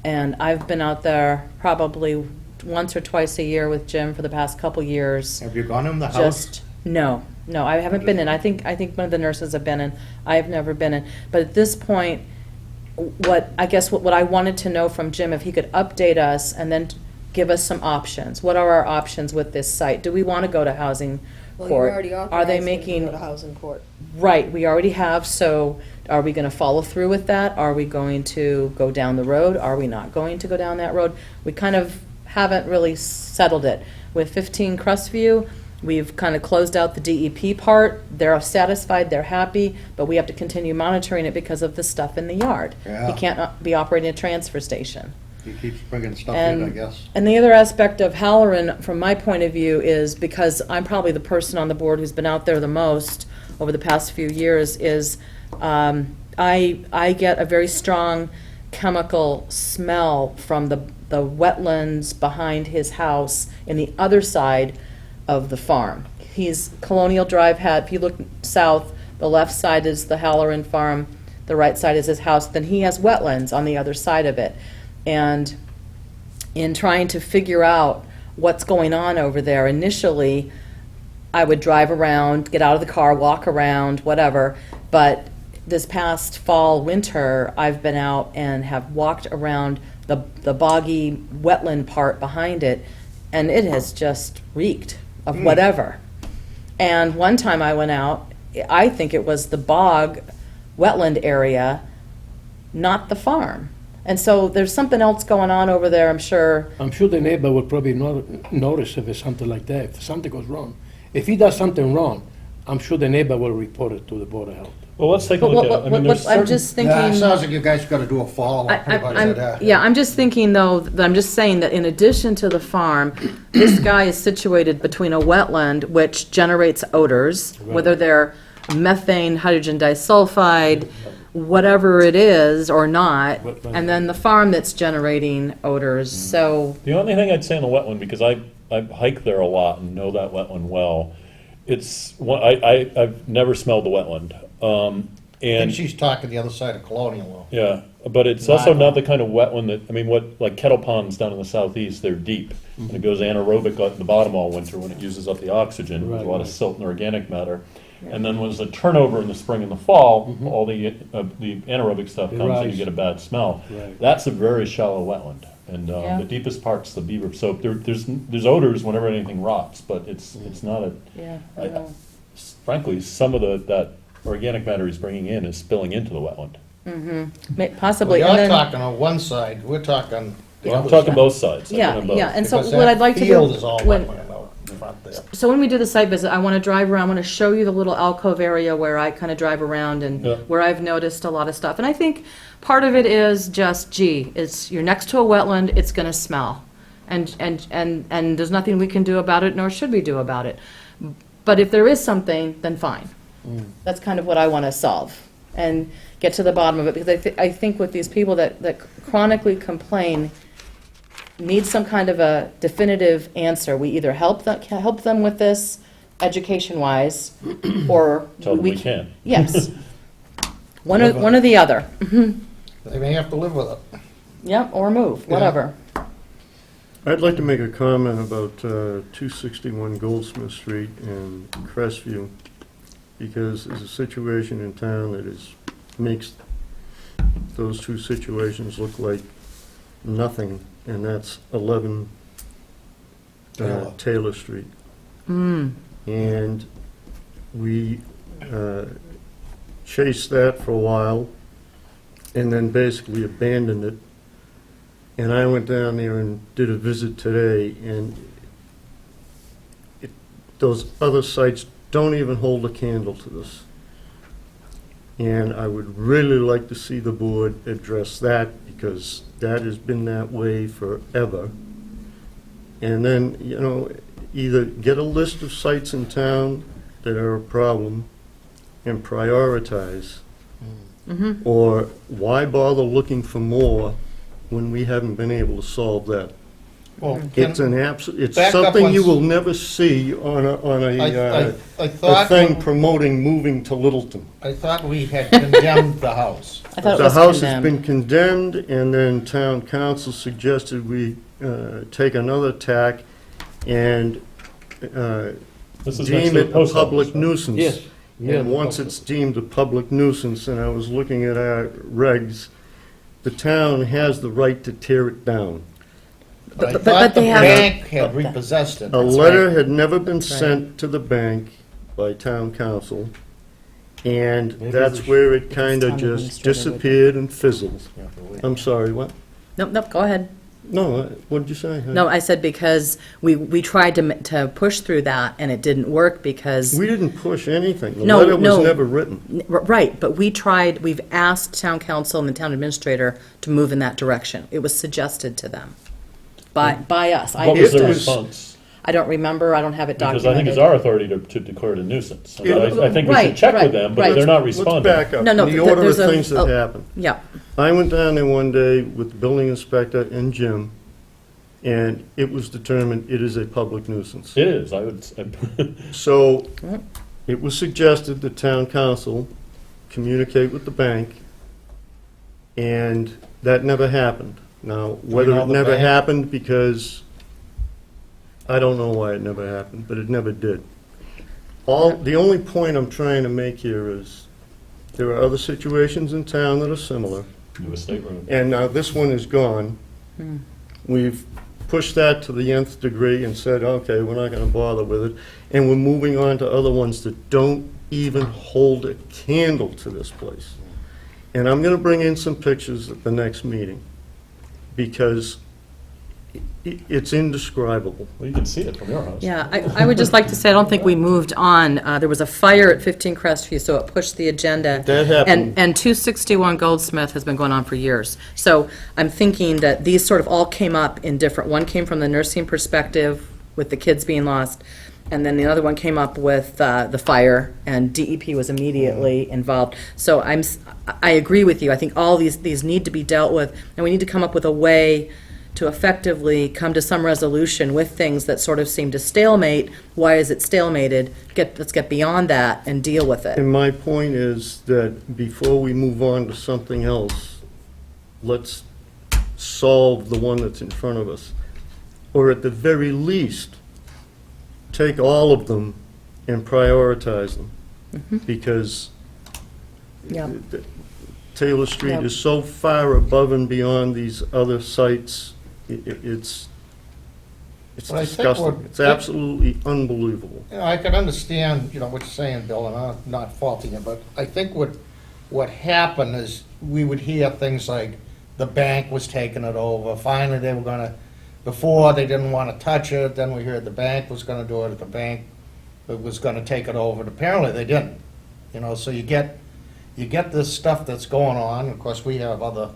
And I've been out there probably once or twice a year with Jim for the past couple years. have you gone in the house? Just, no, I haven't been in. I think one of the nurses have been in. I've never been in. But at this point, what I wanted to know from Jim, if he could update us and then give us some options. What are our options with this site? Do we want to go to housing Well, court? you already Are authorized they him to making? go to housing court. Right, we already have, so are we gonna follow through with that? Are we going to go down the road? Are we not going to go down that road? We kind of haven't really settled it. With 15 Crestview, we've kind of closed out the DEP part. They're satisfied, they're happy, but we have to continue monitoring it because of the stuff in the yard. Yeah. He can't be operating a transfer station. He keeps bringing stuff in, I And- guess. And the other aspect of Halloran, from my point of view, is because I'm probably the person on the board who's been out there the most over the past few years, is I get a very strong chemical smell from the wetlands behind his house in the other side of the farm. Colonial Drive if you look south, the left side is the Halloran farm, the right side is his house, then he has wetlands on the other side of it. And in trying to figure out what's going on over there, initially, I would drive around, get out of the car, walk around, whatever. But this past fall, winter, I've been out and have walked around the boggy wetland part behind it, and it has just reeked of whatever. And one time I went out, I think it was the bog wetland area, not the farm. And so there's something else going on over there, I'm sure. I'm sure the neighbor will probably notice if it's something like that, if something goes wrong. If he does something wrong, I'm sure the neighbor will report it to the Board of Health. Well, let's take a But look at it. I mean, there's I'm certain, just Yeah, it thinking, sounds like you guys gotta do a follow-up pretty much of that. Yeah, I'm just thinking, though, that I'm just saying that in addition to the farm, this guy is situated between a wetland which generates odors, whether they're methane, hydrogen disulfide, whatever it is or not, and then the farm that's generating odors, so, the only thing I'd say in the wetland, because I hike there a lot and know that wetland well, I've never smelled the wetland. And And, she's talking the other side of Colonial though. yeah, but it's also not the kind of wetland that, I mean, like kettle ponds down in the southeast, they're deep. And it goes anaerobic at the bottom all winter when it uses up the oxygen, there's a lot of silt and organic matter. And then when there's a turnover in the spring and the fall, all the anaerobic stuff It comes and you rise. get a bad smell. Right. That's a very shallow wetland. And Yeah. the deepest part's the beaver, so there's odors whenever anything rots, but it's not a, yeah. frankly, some of that organic matter he's bringing in is spilling into the wetland. Possibly, Well, and you're then, talking on one side, we're talking the I'm other talking side. both sides. I'm yeah, talking both. yeah, and so Because what I'd that like to do. field is all when- wetland out in front there. So when we do the site visit, I want to drive around, I want to show you the little alcove area where I kind of drive around and Yeah. where I've noticed a lot of stuff. And I think part of it is just, gee, you're next to a wetland, it's going to smell. And there's nothing we can do about it, nor should we do about it. But if there is something, then fine. That's kind of what I want to solve and get to the bottom of it. Because I think with these people that chronically complain, need some kind of a definitive answer. We either help them with this education-wise, or Tell them we can. Yes. One or the other. They may have to live with it. Yep, or move, whatever. I'd like to make a comment about 261 Goldsmith Street and Crestview, because there's a situation in town that makes those two situations look like nothing, and that's 11 Taylor Street. And we chased that for a while, and then basically abandoned it. And I went down there and did a visit today, and those other sites don't even hold a candle to this. And I would really like to see the board address that, because that has been that way forever. And then, either get a list of sites in town that are a problem and prioritize, or why bother looking for more when we haven't been able to solve that? Well, It's it's back up something you once- will never see on I a thought, thing promoting moving to Littleton. I thought we had condemned the house. I thought it The was house has condemned. been condemned, and then town council suggested we take another tack and This is next deem to the it a post public office, right? nuisance. Yes. Yeah, And the once public- it's deemed a public nuisance, and I was looking at our regs, the town has the right to tear it down. But I but thought the they have- bank had repossessed it. A letter had never been sent to the bank by town council, and Maybe that's we should- where it kind town of just administrator would- disappeared and fizzled. I'm sorry, what? Nope, go ahead. No, what did you say? No, I said because we tried to push through that, and it didn't work because, We didn't push anything. The No, letter was no. never written. right, but we've asked town council and the town administrator to move in that direction. It was suggested to them by us. I What was It the was- response? I don't remember, I don't have it Because documented. I think it's our authority to declare it a nuisance. I mean, Yeah. I think we should Right, check right, with them, but right. they're not Let's responding. back up. No, no, In the th- order of there's a- things that oh. happened. Yeah, I went down there one day with the building inspector and Jim, and it was determined it is a public nuisance. It is, I would, So it was suggested the town council communicate with the bank, and that never happened. Now, whether know it the never bank? happened because, I don't know why it never happened, but it never did. The only point I'm trying to make here is, there are other situations in town that are similar, do a state road. and now this one is gone. We've pushed that to the nth degree and said, okay, we're not gonna bother with it, and we're moving on to other ones that don't even hold a candle to this place. And I'm gonna bring in some pictures at the next meeting, because it's indescribable. Well, you can see it from your house. Yeah, I would just like to say, I don't think we moved on. There was a fire at 15 Crestview, so it pushed the agenda. That happened. And 261 Goldsmith has been going on for years. So I'm thinking that these sort of all came up in different, one came from the nursing perspective with the kids being lost, and then the other one came up with the fire, and DEP was immediately involved. So I agree with you. I think all these need to be dealt with, and we need to come up with a way to effectively come to some resolution with things that sort of seem to stalemate. Why is it stalemated? Let's get beyond that and deal with it. And my point is that before we move on to something else, let's solve the one that's in front of us. Or at the very least, take all of them and prioritize them. Because Yeah. Taylor Street Yeah. is so far above and beyond these other sites, it's But I think disgusting. what- It's absolutely unbelievable. You know, I can understand, you know, what you're saying, Bill, and I'm not faulting you, but I think what happened is we would hear things like the bank was taking it over, finally they were gonna, before they didn't wanna touch it, then we heard the bank was gonna do it, the bank was gonna take it over, and apparently they didn't. You know, so you get this stuff that's going on, of course, we have other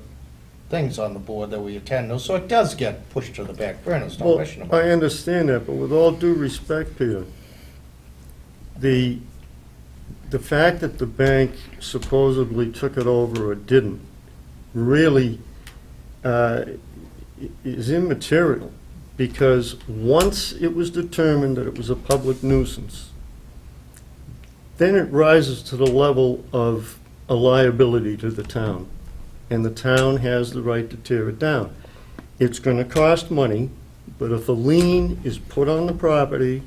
things on the board that we attend to, so it does get pushed to the back burner, there's no Well, question about I it. understand that, but with all due respect, Peter, the fact that the bank supposedly took it over or didn't really is immaterial, because once it was determined that it was a public nuisance, then it rises to the level of a liability to the town, and the town has the right to tear it down. It's going to cost money, but if a lien is put on the property,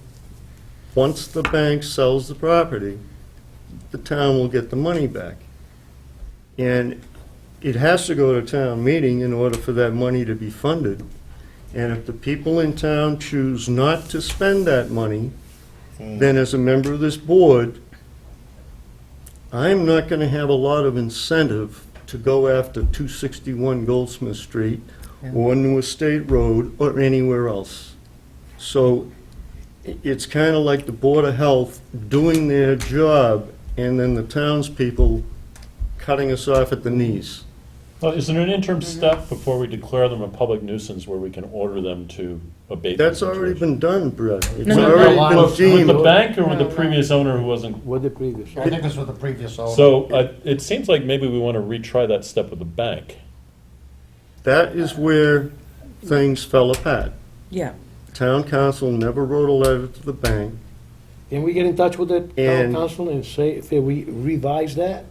once the bank sells the property, the town will get the money back. And it has to go to town meeting in order for that money to be funded. And if the people in town choose not to spend that money, then as a member of this board, I'm not going to have a lot of incentive to go after 261 Goldsmith Street or New Estate Road or anywhere else. So it's kind of like the Board of Health doing their job and then the townspeople cutting us off at the knees. Well, is there an interim step before we declare them a public nuisance where we can order them to abate? That's the already situation? been done, Brett. It's No, no, already no, been no. With deemed. the bank or with the No, previous owner who wasn't? What the previous? I think it's with the previous owner. So it seems like maybe we want to retry that step with the bank. That is where things fell apart. Yeah. Town council never wrote a letter to the bank. Can we get in touch with the town And- council and say if we revise that?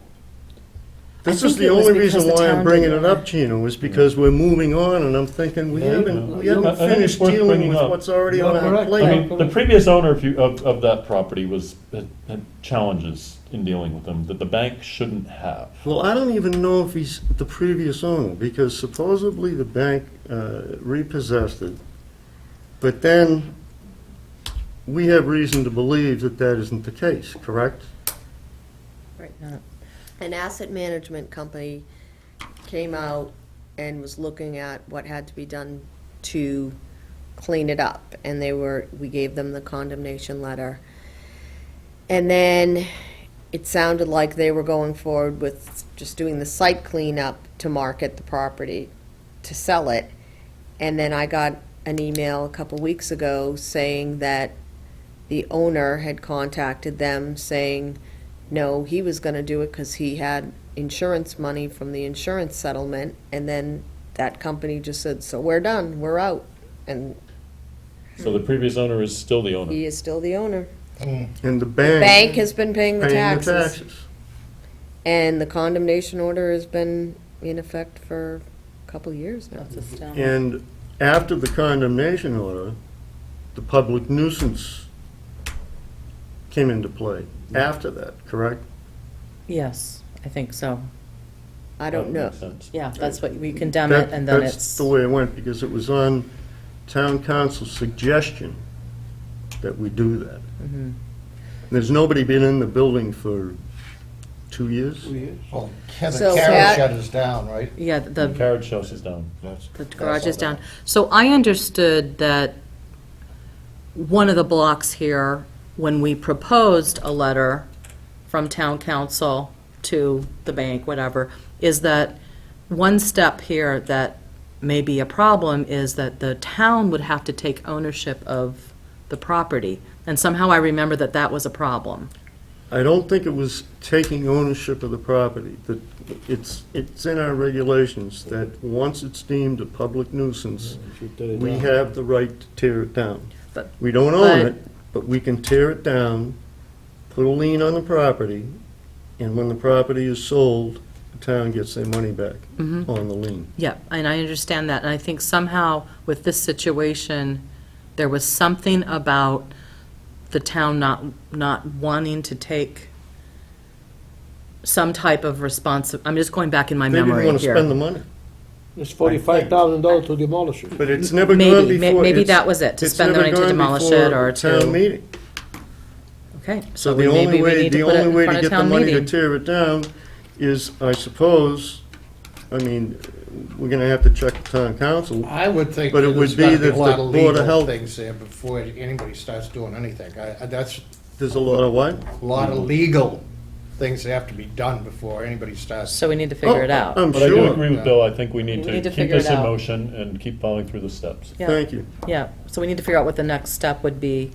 This I is think the it was only because reason the why town I'm bringing didn't it want up, Gino, is because we're moving on, and I'm thinking, we Yeah, haven't I think finished it's worth dealing bringing with up. what's already You're on our correct. I plate. mean, the previous owner of that property had challenges in dealing with them that the bank shouldn't have. Well, I don't even know if he's the previous owner, because supposedly the bank repossessed it. But then, we have reason to believe that that isn't the case, correct? Right. An asset management company came out and was looking at what had to be done to clean it up, and we gave them the condemnation letter. And then it sounded like they were going forward with just doing the site cleanup to market the property, to sell it. And then I got an email a couple weeks ago saying that the owner had contacted them saying, no, he was gonna do it because he had insurance money from the insurance settlement, and then that company just said, so we're done, we're out. And So the previous owner is still the owner. he is still the owner. And the bank Bank has been paying the paying the taxes. taxes. And the condemnation order has been in effect for a couple of years now. That's astounding. And after the condemnation order, the public nuisance came into play after that, correct? Yes, I think so. I don't know. Makes sense. Yeah, that's what, we condemn it, and then That's it's, the way it went, because it was on town council's suggestion that we do that. Mm-hmm. There's nobody been in the building for 2 years? Well, the So carriage Pat- shed is down, right? Yeah, The the carriage house is down. the garage is down. So I understood that one of the blocks here, when we proposed a letter from town council to the bank, whatever, is that one step here that may be a problem is that the town would have to take ownership of the property. And somehow I remember that that was a problem. I don't think it was taking ownership of the property. That it's in our regulations that once it's deemed a public nuisance, we have the right to tear it down. But- We don't own but- it, but we can tear it down, put a lien on the property, and when the property is sold, the town gets their money back Mhm. on the lien. Yeah, and I understand that, and I think somehow with this situation, there was something about the town not wanting to take some type of I'm just going back in my They didn't memory want to spend the here. money, It's $45,000 to demolish it. but it's never gone before. Maybe it's- that was it, to it's spend the never money to gone demolish before it or Town to, meeting. okay, So so the only maybe we way, need to the put it only in way front to of get the town money to meeting. tear it down is, I suppose, I mean, we're gonna have to check the town council. I would think But it there's would be gotta be a that lot the of Board of legal Health- things there before anybody starts doing anything. That's There's a lot of what? a lot of legal things that have to be done before anybody starts. So we need to figure it Oh, out. I'm But I do sure. agree with Bill, I think we need We to need to keep figure this it in out. motion and keep following through the steps. Yeah. Thank you. Yeah, so we need to figure out what the next step would be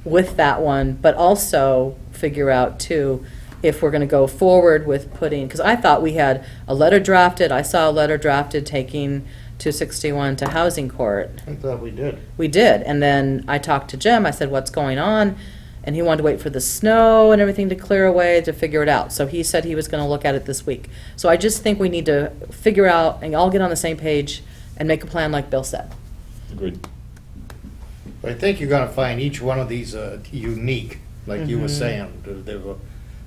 with that one, but also figure out too, if we're gonna go forward with putting, because I thought we had a letter drafted, I saw a letter drafted taking 261 to housing court. I thought we did. We did, and then I talked to Jim, I said, what's going on? And he wanted to wait for the snow and everything to clear away to figure it out. So he said he was gonna look at it this week. So I just think we need to figure out, and all get on the same page and make a plan like Bill said. Agreed. But I think you're gonna find each one of these unique, like you were saying.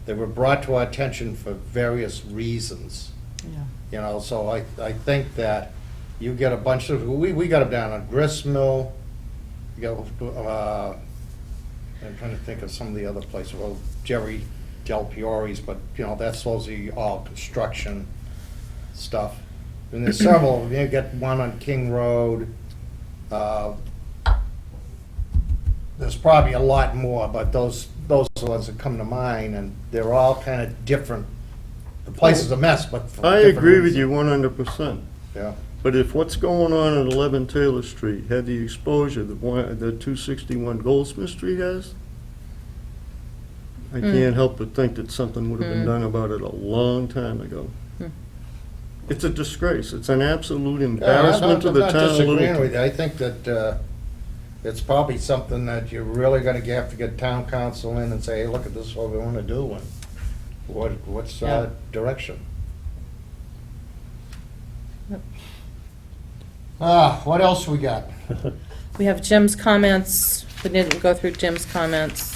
They were brought to our attention for various reasons. Yeah. You know, so I think that you get a bunch of, we got them down on Gristmill, you got, I'm trying to think of some of the other places, well, Jerry Del Fiori's, but, you know, that's supposedly all construction stuff. And there's several, you get one on King Road, there's probably a lot more, but those are the ones that come to mind, and they're all kind of different. The place is a mess, but for I different agree with reasons. you 100%. Yeah. But if what's going on at 11 Taylor Street had the exposure that the 261 Goldsmith Street has, I can't help but think that something would have been done about it a long time ago. It's a disgrace. It's an absolute embarrassment to the town I'm not of disagreeing Littleton. with you. I think that it's probably something that you're really gonna have to get town council in and say, hey, look at this, is what we wanna do, and what's Yeah. direction? What else we got? We have Jim's comments. We didn't go through Jim's comments.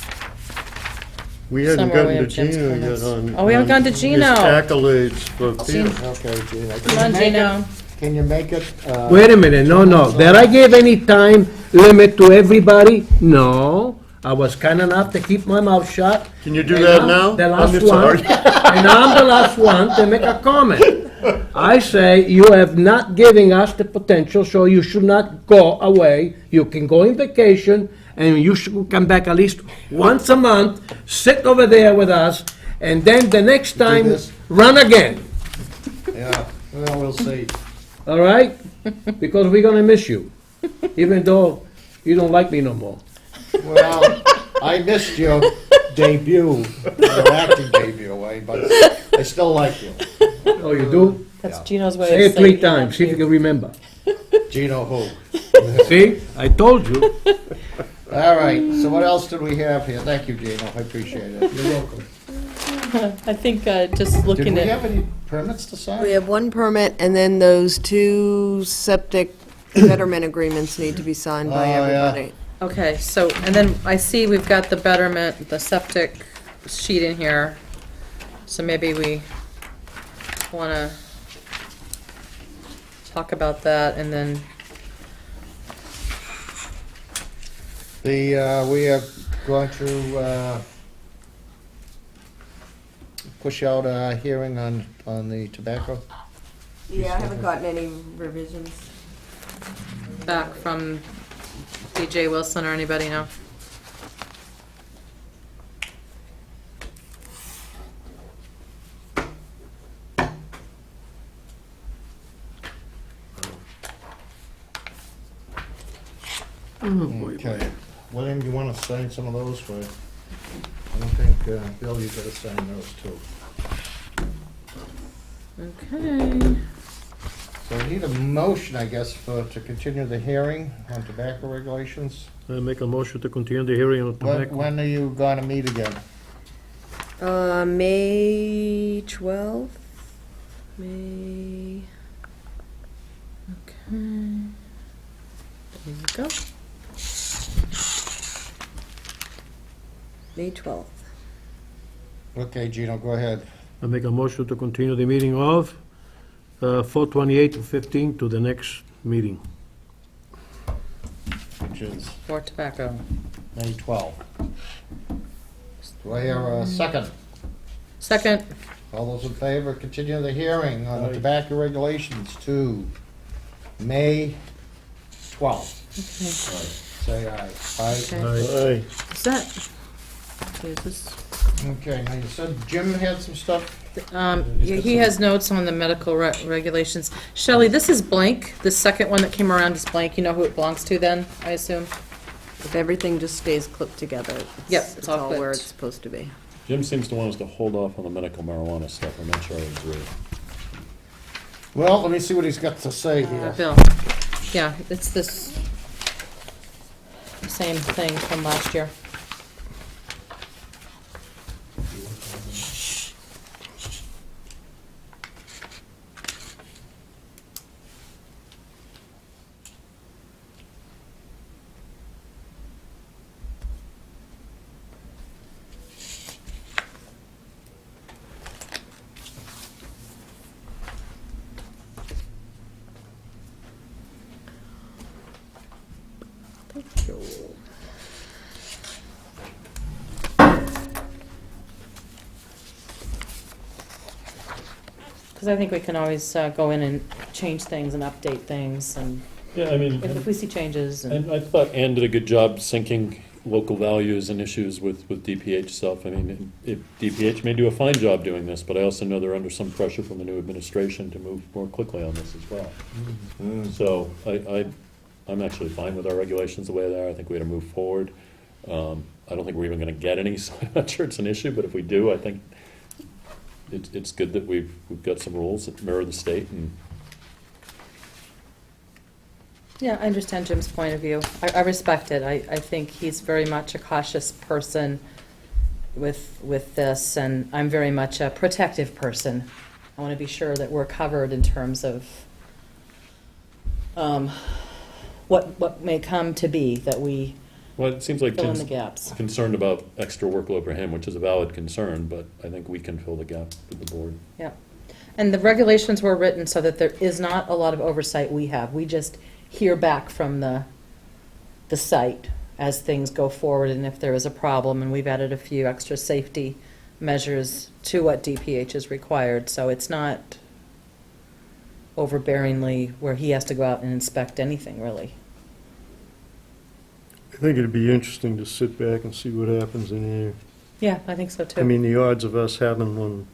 We hadn't Somewhere we gotten to have Jim's Gino comments. yet on. Oh, we haven't on gone to his Gino. accolades for Gino. Peter. Okay, Gina. Come on, Gino. Can you make it? Wait a minute, no. Did I give any time limit to everybody? No. I was kind enough to keep my mouth shut. Can you do And that I'm now? The I'm last sorry. one. And I'm the last one to make a comment. I say you have not given us the potential, so you should not go away. You can go on vacation, and you should come back at least once a month, sit over there with us, and then the next time, this? run again, Yeah, well, we'll see. all right? Because we're gonna miss you, even though you don't like me no more. Well, I missed your debut, your acting debut, but I still like you. Oh, you do? That's Yeah. Gino's way of Say saying. it 3 he times, loves see if you can remember. Gino who? See, I told you. All right, so what else did we have here? Thank you, Gino, I appreciate it. You're welcome. I think just Did looking we at, have any permits to sign? We have one permit, and then those 2 septic betterment agreements need to be signed by Oh, yeah. everybody. okay, so, and then I see we've got the betterment, the septic sheet in here. So maybe we want to talk about that and then, We are going to push out a hearing on the tobacco? Yeah, I haven't gotten any revisions. Back from DJ Wilson or anybody, no? Okay. William, you want to sign some of those for, I don't think, Bill, you better sign those too. Okay. So we need a motion, I guess, to continue the hearing on tobacco regulations. I make a motion to continue the hearing on When are you going to meet again? May 12th? May... Okay. There you go. May 12th. Okay, Gino, go ahead. I make a motion to continue the meeting of 4/28/15 to the next meeting. Which is For tobacco. May 12th. Do I hear a second? Second. All those in favor, continue the hearing on the Aye. tobacco regulations to May 12th. Say aye. Aye. Okay. Aye. Is that? Okay, is this? Okay, now you said Jim had some stuff? He has notes on the medical regulations. Shelley, this is blank. The second one that came around is blank. You know who it belongs to then, I assume? If everything just stays clipped together, Yep, it's it's all where clipped. it's supposed to be. Jim seems to want us to hold off on the medical marijuana stuff. I'm not sure I agree. Well, let me see what he's got to say here. Bill. Yeah, it's this same thing from last year. Because I think we can always go in and change things and update things, and Yeah, I mean, if we see changes. and I thought Ann did a good job syncing local values and issues with DPH stuff. I mean, DPH may do a fine job doing this, but I also know they're under some pressure from the new administration to move more quickly on this as well. So I'm actually fine with our regulations the way they are. I think we ought to move forward. I don't think we're even gonna get any, so I'm not sure it's an issue, but if we do, I think it's good that we've got some rules that mirror the state, and Yeah, I understand Jim's point of view. I respect it. I think he's very much a cautious person with this, and I'm very much a protective person. I want to be sure that we're covered in terms of what may come to be, that we well, it seems like fill in Jim's the gaps. concerned about extra workload for him, which is a valid concern, but I think we can fill the gap with the board. Yeah. And the regulations were written so that there is not a lot of oversight we have. We just hear back from the site as things go forward, and if there is a problem, and we've added a few extra safety measures to what DPH is required, so it's not overbearingly where he has to go out and inspect anything, really. I think it'd be interesting to sit back and see what happens in here. Yeah, I think so too. I mean, the odds of us having one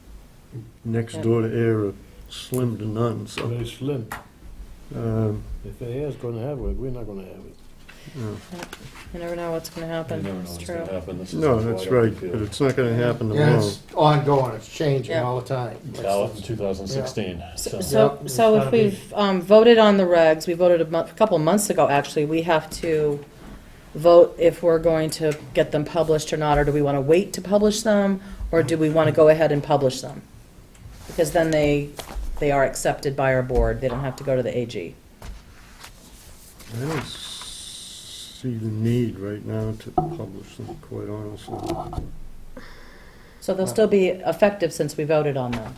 next Yeah. door to air are slim to none, so. Very slim. um, If the air's gonna have it, we're not gonna have it. You never know what's going to You happen. never know It's what's true. gonna happen. This is No, why that's I right, feel but it's not gonna happen Yeah, tomorrow. it's ongoing, it's changing Yeah. all the time. Ballot in 2016, so. So if we've voted on the regs, we voted a couple of months ago, actually, we have to vote if we're going to get them published or not, or do we want to wait to publish them, or do we want to go ahead and publish them? Because then they are accepted by our board, they don't have to go to the AG. I don't see the need right now to publish them, quite honestly. So they'll still be effective since we voted on them?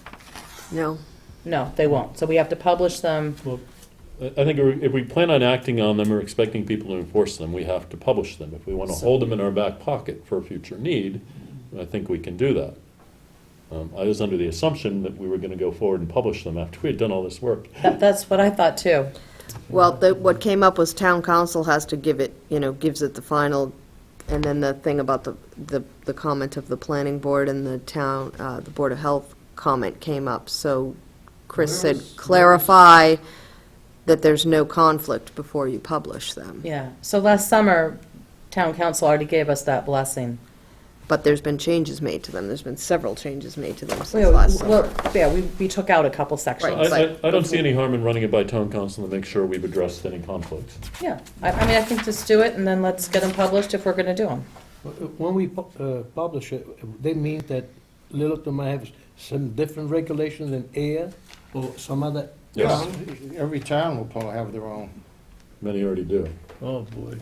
No. No, they won't. So we have to publish them. I think if we plan on acting on them or expecting people to enforce them, we have to publish them. If we want to hold them in our back pocket for a future need, I think we can do that. I was under the assumption that we were gonna go forward and publish them after we had done all this work. That's what I thought too. Well, what came up was town council has to give it, gives it the final, and then the thing about the comment of the planning board and the town, the Board of Health comment came up. So Chris said, clarify that there's no conflict before you publish them. Yeah, so last summer, town council already gave us that blessing. But there's been changes made to them. There's been several changes made to them since last summer. Well, yeah, we took out a couple sections. Right. I don't see any harm in running it by town council to make sure we've addressed any conflicts. Yeah, I mean, I think just do it, and then let's get them published if we're gonna do them. When we publish it, they mean that Littleton might have some different regulations than air or some other. Yes, Every town will probably have their own. many already do. Oh, boy.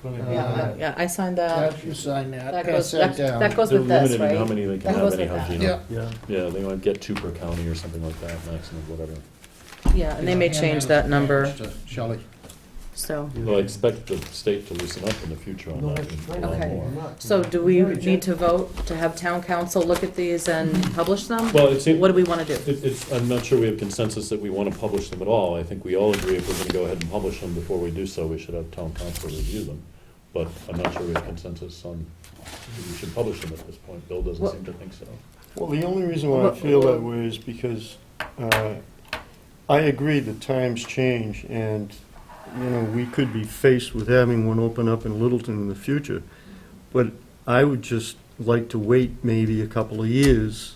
Yeah, I signed that. You sign that, That pass goes, that that down. goes They're with this, limited in how right? many they can That have goes with anyhow, that. Gina. Yeah. Yeah, they might get 2 per county or something like that, maximum, whatever. Yeah, and they may change that number, Shelley. so. Well, I expect the state to loosen up in the future on that and allow Okay. more. So do we need to vote to have town council look at these and publish them? Well, it seems. What do we wanna do? I'm not sure we have consensus that we want to publish them at all. I think we all agree if we're going to go ahead and publish them, before we do so, we should have town council review them. But I'm not sure we have consensus on if we should publish them at this point. Bill doesn't Well- seem to think so. Well, the only reason why I feel that way is because I agree that times change, and, we could be faced with having one open up in Littleton in the future. But I would just like to wait maybe a couple of years,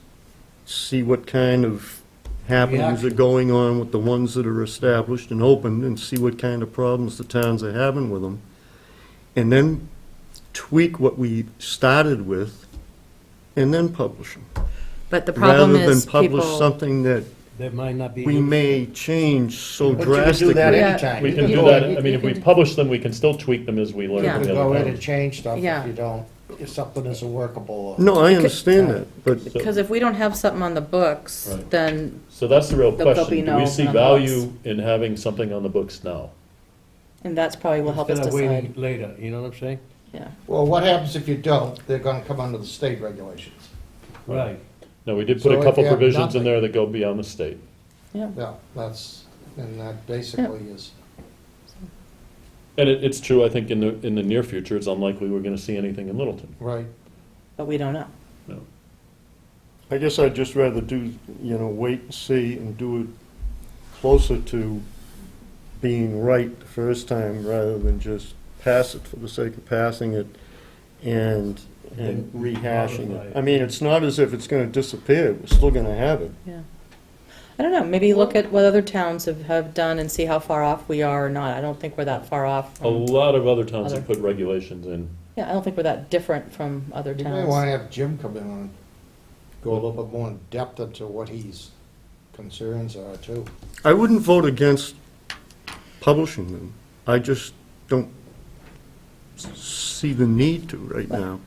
see what kind of happenings are Reaction. going on with the ones that are established and opened, and see what kind of problems the towns are having with them. And then tweak what we started with, and then publish them. But the problem Rather than is publish people, something that That might not be. we may change so But you can do drastically. that Yeah. anytime. We You can do go that, in- I mean, if we publish them, we can still tweak them as we learn Yeah. from You the can go other in and towns. change stuff Yeah. if you don't, if something isn't workable. No, I understand that, but because if we don't have something on the books, Right. then, So that's the real There'll be question. Do no we see on the books. value in having something on the books now? and that's probably will help us Instead of waiting decide. later, you know what I'm saying? Yeah, Well, what happens if you don't? They're gonna come under the state regulations. Right. No, we did So put a if couple you have provisions in nothing- there that go beyond the state. yeah. Yeah, and that basically is, And it's true, I think in the near future, it's unlikely we're gonna see anything in Littleton. right. But we don't know. No. I guess I'd just rather do, wait and see and do it closer to being right the first time, rather than just pass it for the sake of passing it and rehashing it. I mean, it's not as if it's gonna disappear, we're still gonna have it. Yeah. I don't know, maybe look at what other towns have done and see how far off we are or not. I don't think we're that far off. A from- lot of other towns have Other- put regulations in. Yeah, I don't think we're that different from other You may towns. wanna have Jim come in and go a little bit more in depth into what his concerns are too. I wouldn't vote against publishing them. I just don't see the need to right now.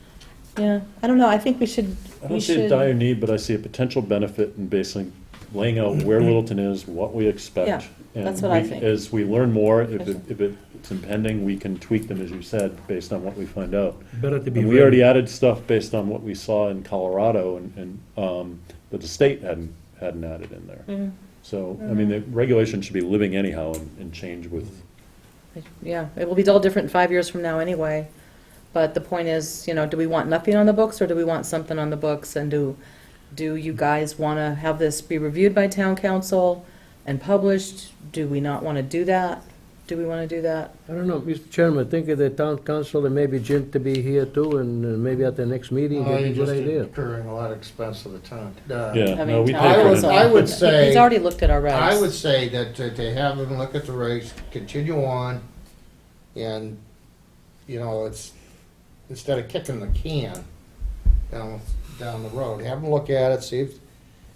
Yeah, I don't know, I think we should, I we don't see a should, dire need, but I see a potential benefit in basically laying out where Littleton is, what we expect. Yeah, and that's what I we- think. As we learn more, if it's impending, we can tweak them, as you said, based on what we find out. Better to be And we already ready. added stuff based on what we saw in Colorado that the state hadn't added in there. Mhm. So, I mean, the regulation should be living anyhow and change with, yeah, it will be all different 5 years from now anyway. But the point is, do we want nothing on the books, or do we want something on the books? And do you guys want to have this be reviewed by town council and published? Do we not want to do that? Do we want to do that? I don't know, Mr. Chairman, I think of the town council and maybe Jim to be here too, and maybe at the next meeting, Oh, it'd be you're a good just idea. incurring a lot of expense to the town. yeah, I no, mean, we town pay for council- it. I would He's say- already looked at our regs. I would say that to have them look at the regs, continue on, and, it's, instead of kicking the can down the road, have them look at it, see if,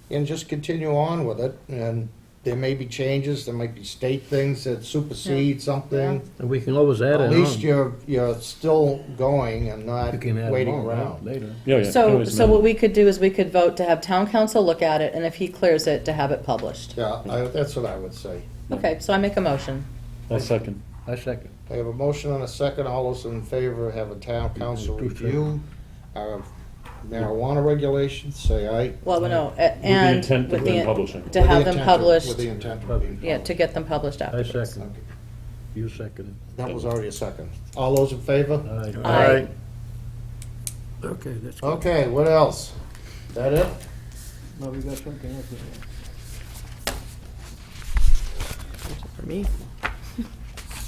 and just continue on with it, and there may be changes, there might be state things that supersede something. And we can always add it At on. least you're still going and not You can add waiting more, right, around. later. Yeah, yeah, can So, always so amend what it. we could do is we could vote to have town council look at it, and if he clears it, to have it published. Yeah, that's what I would say. Okay, so I make a motion. I'll second. I second. I have a motion and a second. All those in favor of having town council Two seconds. review our marijuana regulations, say aye. Well, no, With the and intent with of the, publishing. to With the have them intent of- published, With the intent of being yeah, to get them published I afterwards. second. You second That was already a second. All those in favor? it. Aye. Okay, that's good. Okay, what else? That it? No, we got something else. For me.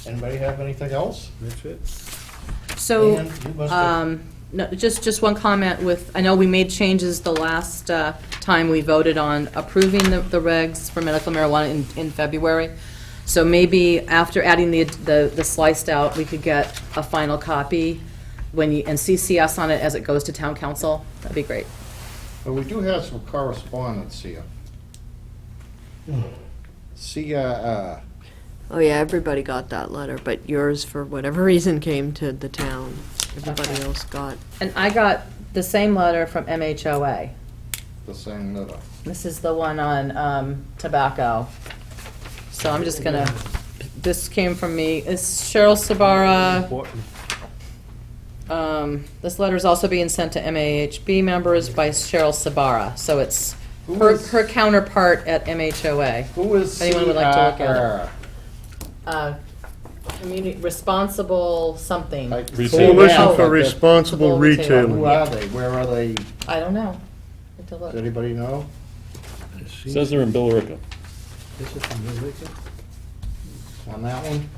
Anybody have anything else? That's it. So, Dan, you must have- no, just one comment with, I know we made changes the last time we voted on approving the regs for medical marijuana in February. So maybe after adding the sliced out, we could get a final copy and CC us on it as it goes to town council. That'd be great. But we do have some correspondence here. Oh, yeah, everybody got that letter, but yours, for whatever reason, came to the town. Everybody else got. And I got the same letter from MHOA. the same letter. This is the one on tobacco. So I'm just gonna, this came from me. It's Cheryl Sabara. Important. This letter's also being sent to MAHB members by Cheryl Sabara. So it's Who her is- her counterpart at MHOA. Who is Anyone would like to look at it? CRR? Community, responsible something. Like- Retail. Coalition Oh. for Responsible Retailing. Who Retailing. are they? Where are they? I don't know. Have to look. Does anybody know? Says they're in Billerica. This is from Billerica? On that one?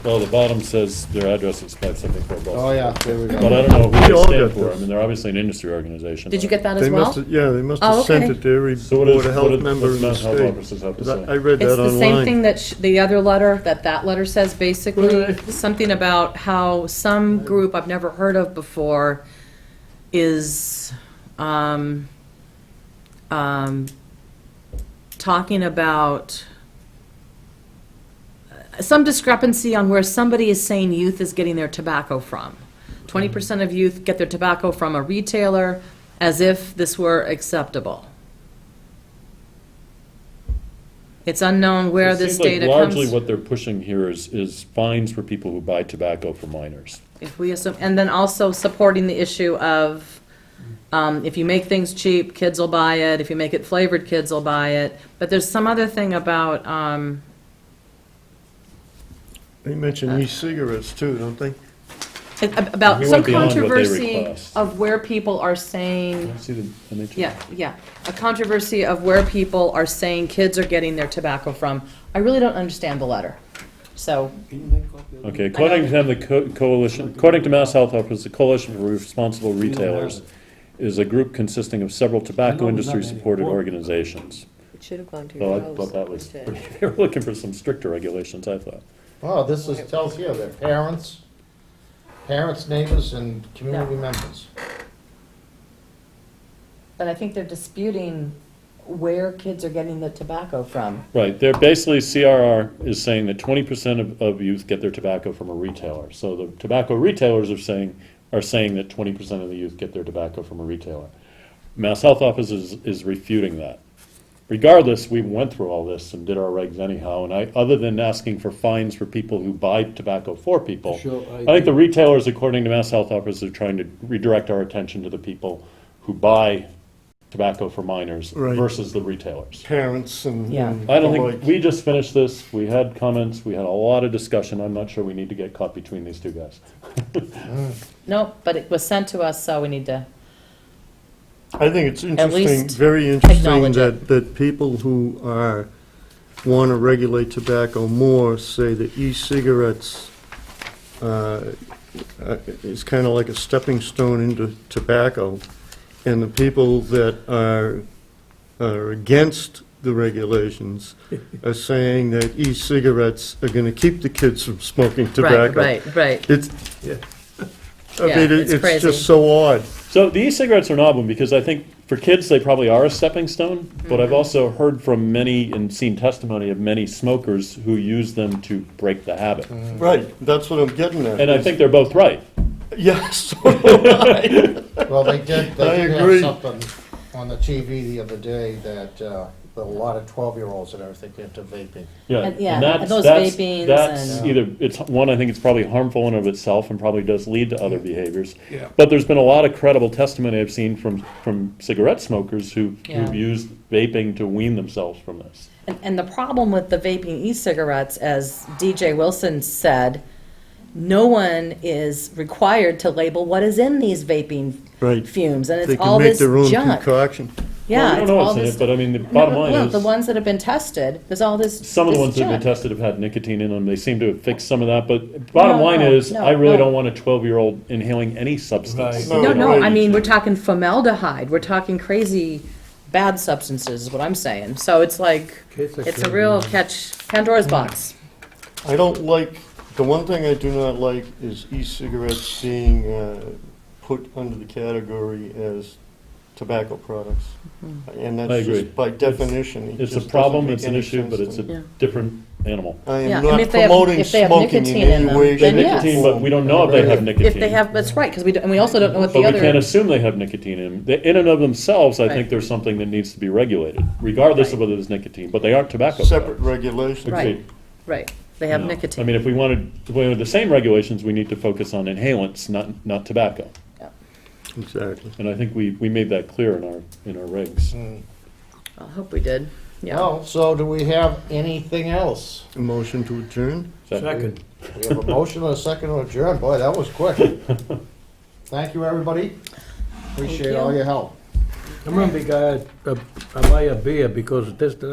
Well, the bottom says their address is 574 Boston. Oh, yeah, there we But I go. don't know We who all they stand got for. I this. mean, they're obviously an industry organization. Did you get that as They well? must have, yeah, they must Oh, have sent okay. it to every So what Board is, of what Health is, member in what's the Mount Health state. offices have to 'Cause I say? read It's that the same thing online. that the other letter, that letter says, basically, Right. something about how some group I've never heard of before is, talking about some discrepancy on where somebody is saying youth is getting their tobacco from. 20% of youth get their tobacco from a retailer, as if this were acceptable. It's unknown where It this seems like data largely comes. what they're pushing here is fines for people who buy tobacco for minors. If we assume, and then also supporting the issue of, if you make things cheap, kids will buy it. If you make it flavored, kids will buy it. But there's some other thing about, They mention e-cigarettes too, don't they? about We some went beyond what they controversy request. of where people are saying, See the NHS? yeah, a controversy of where people are saying kids are getting their tobacco from. I really don't understand the letter. So, Okay, according to them, the coalition, according to Mass Health Office, the Coalition for Responsible Retailers is a group consisting of several tobacco industry-supported organizations. It should have gone to So your I house. thought that was, instead. they were looking for some stricter regulations, I thought. Oh, this is, tells here that parents, neighbors, and community members. but I think they're disputing where kids are getting the tobacco from. Right, they're basically, CRR is saying that 20% of youth get their tobacco from a retailer. So the tobacco retailers are saying that 20% of the youth get their tobacco from a retailer. Mass Health Office is refuting that. Regardless, we went through all this and did our regs anyhow, and other than asking for fines for people who buy tobacco for people, Sure, I think the retailers, according to Mass Health Office, are trying to redirect our attention to the people who buy tobacco for minors Right. versus the retailers. Parents and. Yeah. and I don't the think, like. we just finished this, we had comments, we had a lot of discussion, I'm not sure we need to get caught between these two guys. Nope, but it was sent to us, so we need to, I think it's interesting, least very interesting acknowledge it. that people who want to regulate tobacco more say that e-cigarettes is kind of like a stepping stone into tobacco. And the people that are against the regulations are saying that e-cigarettes are going to keep the kids from smoking tobacco. right. It's, Yeah. I Yeah, mean, it's it's crazy. just so odd. So the e-cigarettes are an odd one, because I think for kids, they probably are a stepping stone, but I've also heard from many and seen testimony of many smokers who use them to break the habit. Right, that's what I'm getting at. And I think they're both right. Yes, so do I. Well, they I did have agree. something on the TV the other day that, a lot of 12-year-olds that are thinking into vaping. Yeah, And- yeah, and and those that's vapings that's and- either, it's, one, I think it's probably harmful in of itself and probably does lead to other behaviors. Yeah. But there's been a lot of credible testimony I've seen from cigarette smokers who've Yeah. used vaping to wean themselves from this. And the problem with the vaping e-cigarettes, as DJ Wilson said, no one is required to label what is in these vaping Right. fumes, and They it's all can make this their own junk. concoction. Yeah, Well, we it's don't know all what's in this. it, but I mean, the bottom line No, is, the ones that have been tested, there's all this. some of the this ones that have been junk. tested have had nicotine in them. They seem to have fixed some of that, but bottom No, line no, is, no, I really no. don't want a 12-year-old inhaling any substance. Right. No, no, Right. I mean, we're talking formaldehyde, we're talking crazy bad substances, is what I'm saying. So it's like, Kids are it's a crazy. real catch, Pandora's box. I don't like, the one thing I do not like is e-cigarettes being put under the category as tobacco products. And I that's agree. just by definition. it It's a just problem, doesn't it's make an any issue, sense but to it's a me. Yeah. different animal. I Yeah, am I mean, not if they have- promoting if they have smoking in nicotine in any them, way, then shape, yes. or Nicotine, but we don't know if they have nicotine. If they have, that's right, because and we also don't know what But the we can't other, assume they have nicotine in them. In and of themselves, I Right. think there's something that needs to be regulated, regardless of Right. whether there's nicotine, but they aren't tobacco Separate products. regulation. Right. Agreed. right, they have You know, nicotine. I mean, if we wanted the same regulations, we need to focus on inhalants, not tobacco. Exactly. And I think we made that clear in our regs. I hope we did, yeah. Well, so do we have anything else? A motion to adjourn? Second. We have a motion and a second to adjourn. Boy, that was quick. Thank you, everybody. Appreciate all your help. Come on, big guy, I buy a beer because this, we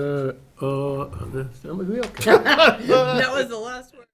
okay. That was the last one.